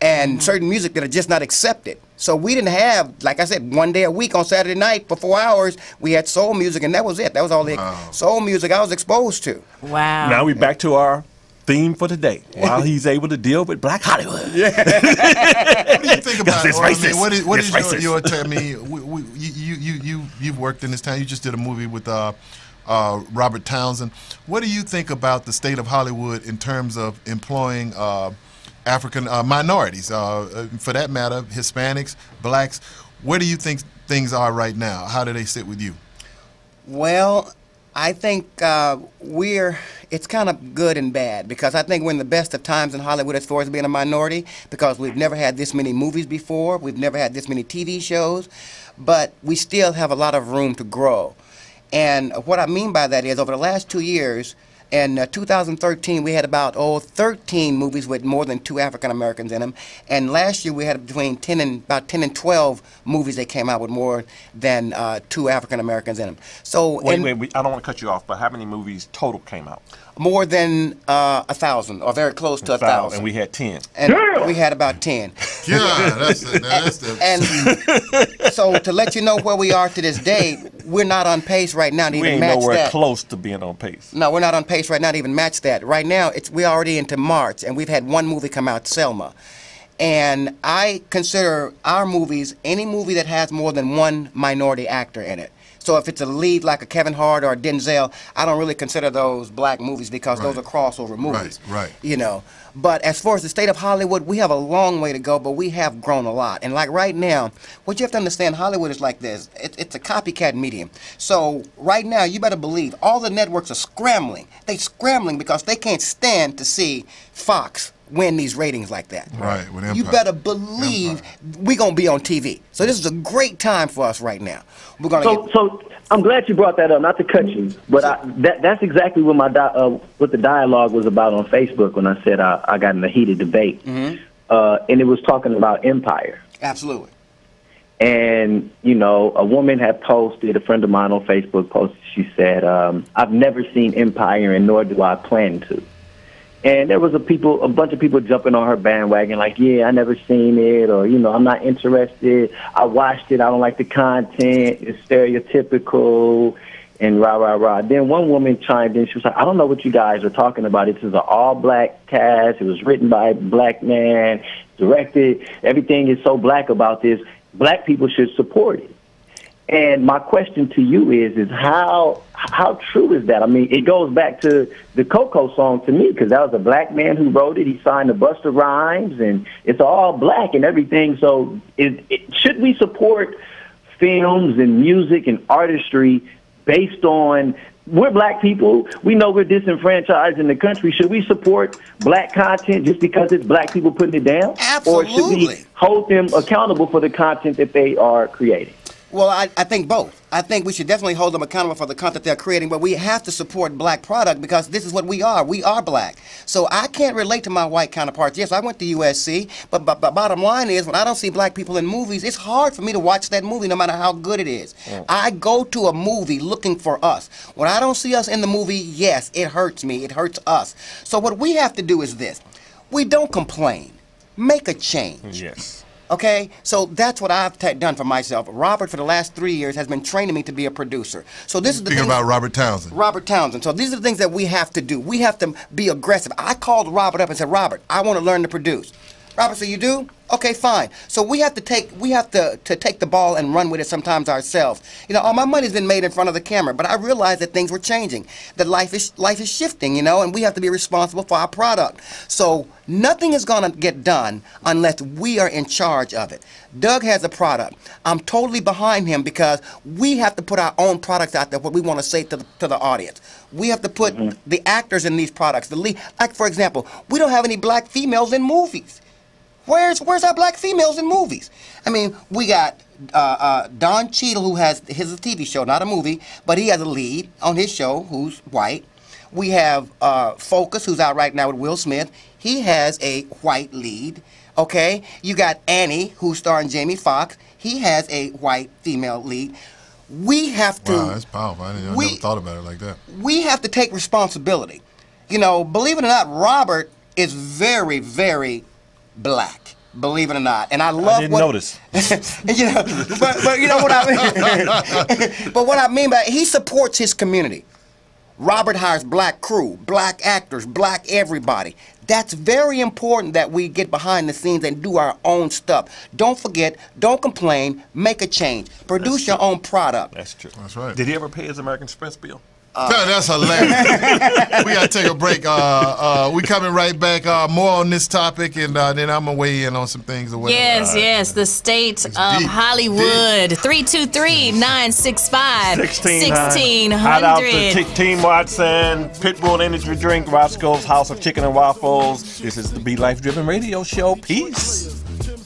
And certain music that are just not accepted. So we didn't have, like I said, one day a week on Saturday night for 4 hours, we had soul music, and that was it. That was all the soul music I was exposed to. Wow. Now we back to our theme for today. While he's able to deal with Black Hollywood. Yeah. What do you think about it? Racist. What is your I mean, you've worked in this town. You just did a movie with Robert Townsend. What do you think about the state of Hollywood in terms of employing African minorities, for that matter, Hispanics, blacks? Where do you think things are right now? How do they sit with you? Well, I think it's kind of good and bad, because I think we're in the best of times in Hollywood as far as being a minority, because we've never had this many movies before, we've never had this many TV shows, but we still have a lot of room to grow. And what I mean by that is, over the last 2 years, in 2013, we had about 13 movies with more than 2 African Americans in them, and last year we had between 10 and 12 movies that came out with more than 2 African Americans in them. So wait, I don't want to cut you off, but how many movies total came out? More than 1,000, or very close to 1,000. And we had 10. And we had about 10. Yeah, that's the. And so to let you know where we are to this day, we're not on pace right now to even match that. We ain't nowhere close to being on pace. No, we're not on pace right now to even match that. Right now, we're already into March, and we've had 1 movie come out, Selma. And I consider our movies any movie that has more than 1 minority actor in it. So if it's a lead like a Kevin Hart or a Denzel, I don't really consider those black movies, because those are crossover movies. Right. You know. But as far as the state of Hollywood, we have a long way to go, but we have grown a lot. And like right now, what you have to understand, Hollywood is like this. It's a copycat medium. So right now, you better believe all the networks are scrambling. They're scrambling because they can't stand to see Fox win these ratings like that. Right. With Empire. You better believe we're going to be on TV. So this is a great time for us right now. We're going to So I'm glad you brought that up, not to cut you, but that's exactly what what the dialogue was about on Facebook when I said I got in a heated debate. And it was talking about Empire. Absolutely. And, you know, a woman had posted, a friend of mine on Facebook posted, she said, I've never seen Empire, and nor do I plan to. And there was a bunch of people jumping on her bandwagon, like, yeah, I never seen it, or, you know, I'm not interested. I watched it. I don't like the content. It's stereotypical, and rah, rah, rah. Then one woman chimed in. She was like, I don't know what you guys are talking about. This is an all-black cast. It was written by a black man, directed. Everything is so black about this. Black people should support it. And my question to you is how true is that? I mean, it goes back to the Coco song to me, because that was a black man who wrote it. He signed to Busta Rhymes, and it's all black and everything. So should we support films and music and artistry based on, we're black people, we know we're disenfranchised in the country. Should we support black content just because it's black people putting it down? Absolutely. Or should we hold them accountable for the content that they are creating? Well, I think both. I think we should definitely hold them accountable for the content they're creating, but we have to support black product, because this is what we are. We are black. So I can't relate to my white counterparts. Yes, I went to USC, but bottom line is, when I don't see black people in movies, it's hard for me to watch that movie no matter how good it is. I go to a movie looking for us. When I don't see us in the movie, yes, it hurts me. It hurts us. So what we have to do is this. We don't complain. Make a change. Yes. Okay, so that's what I've done for myself. Robert, for the last 3 years, has been training me to be a producer. So this is the thing about Robert Townsend. Robert Townsend. So these are the things that we have to do. We have to be aggressive. I called Robert up and said, Robert, I want to learn to produce. Robert said, you do? Okay, fine. So we have to take the ball and run with it sometimes ourselves. You know, all my money's been made in front of the camera, but I realized that things were changing. That life is shifting, you know, and we have to be responsible for our product. So nothing is going to get done unless we are in charge of it. Doug has a product. I'm totally behind him, because we have to put our own products out there, what we want to say to the audience. We have to put the actors in these products. The lead, like, for example, we don't have any black females in movies. Where's our black females in movies? I mean, we got Don Cheadle, who has his TV show, not a movie, but he has a lead on his show who's white. We have Focus, who's out right now with Will Smith. He has a white lead. Okay, you got Annie, who's starring Jamie Foxx. He has a white female lead. We have to. Wow, that's powerful. I never thought about it like that. We have to take responsibility. You know, believe it or not, Robert is very, very black, believe it or not, and I love. I didn't notice. You know, but you know what I mean. But what I mean by he supports his community. Robert hires black crew, black actors, black everybody. That's very important that we get behind the scenes and do our own stuff. Don't forget, don't complain, make a change. Produce your own product. That's true. That's right. Did he ever pay his American Express bill? That's hilarious. We gotta take a break. We coming right back. More on this topic, and then I'm gonna weigh in on some things. Or whatever. Yes. The state of Hollywood. 323-965-1600. Shout out to Team Watson, Pitbull Energy Drink, Roscoe's House of Chicken and Waffles. This is the Be Life Driven Radio Show. Peace.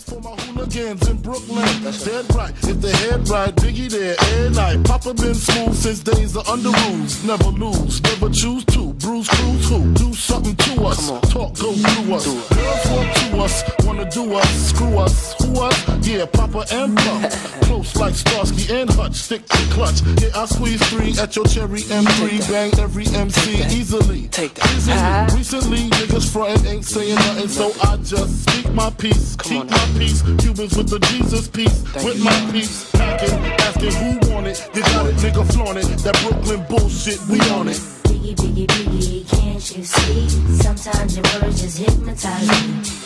For my hooligans in Brooklyn, dead right. If the head right, Biggie there, every night. Papa been smooth since days of under rules. Never lose, never choose to. Bruise, cruise, who? Do something to us. Talk, go through us. Girls want to us, wanna do us, screw us. Who us? Yeah, Papa and Pump. Close like Starsky and Hutch, stick to clutch. Yeah, I squeeze 3 at your cherry M3. Bang every MC easily. Take that. Recently, niggas frontin' ain't saying nothing, so I just speak my peace. Keep my peace. Cubans with the Jesus peace. With my peace. Packing, asking who want it. They got it, nigga flaunt it. That Brooklyn bullshit, we on it. Biggie, biggie, biggie, can't you see? Sometimes your words just hypnotize me.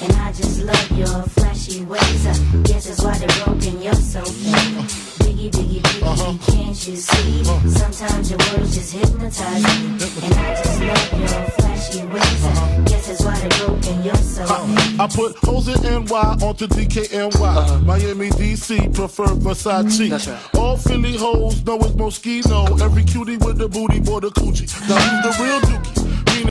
And I just love your flashy ways. I guess that's why they're broken, you're so fake. Biggie, biggie, biggie, can't you see? Sometimes your words just hypnotize me. And I just love your flashy ways. I guess that's why they're broken, you're so fake. I put hoes in NY onto DKNY. Miami, DC, prefer Versace. That's right. All Philly hoes know it's Moschino. Every cutie with the booty, boy, the coochie. Now who's the real dookie?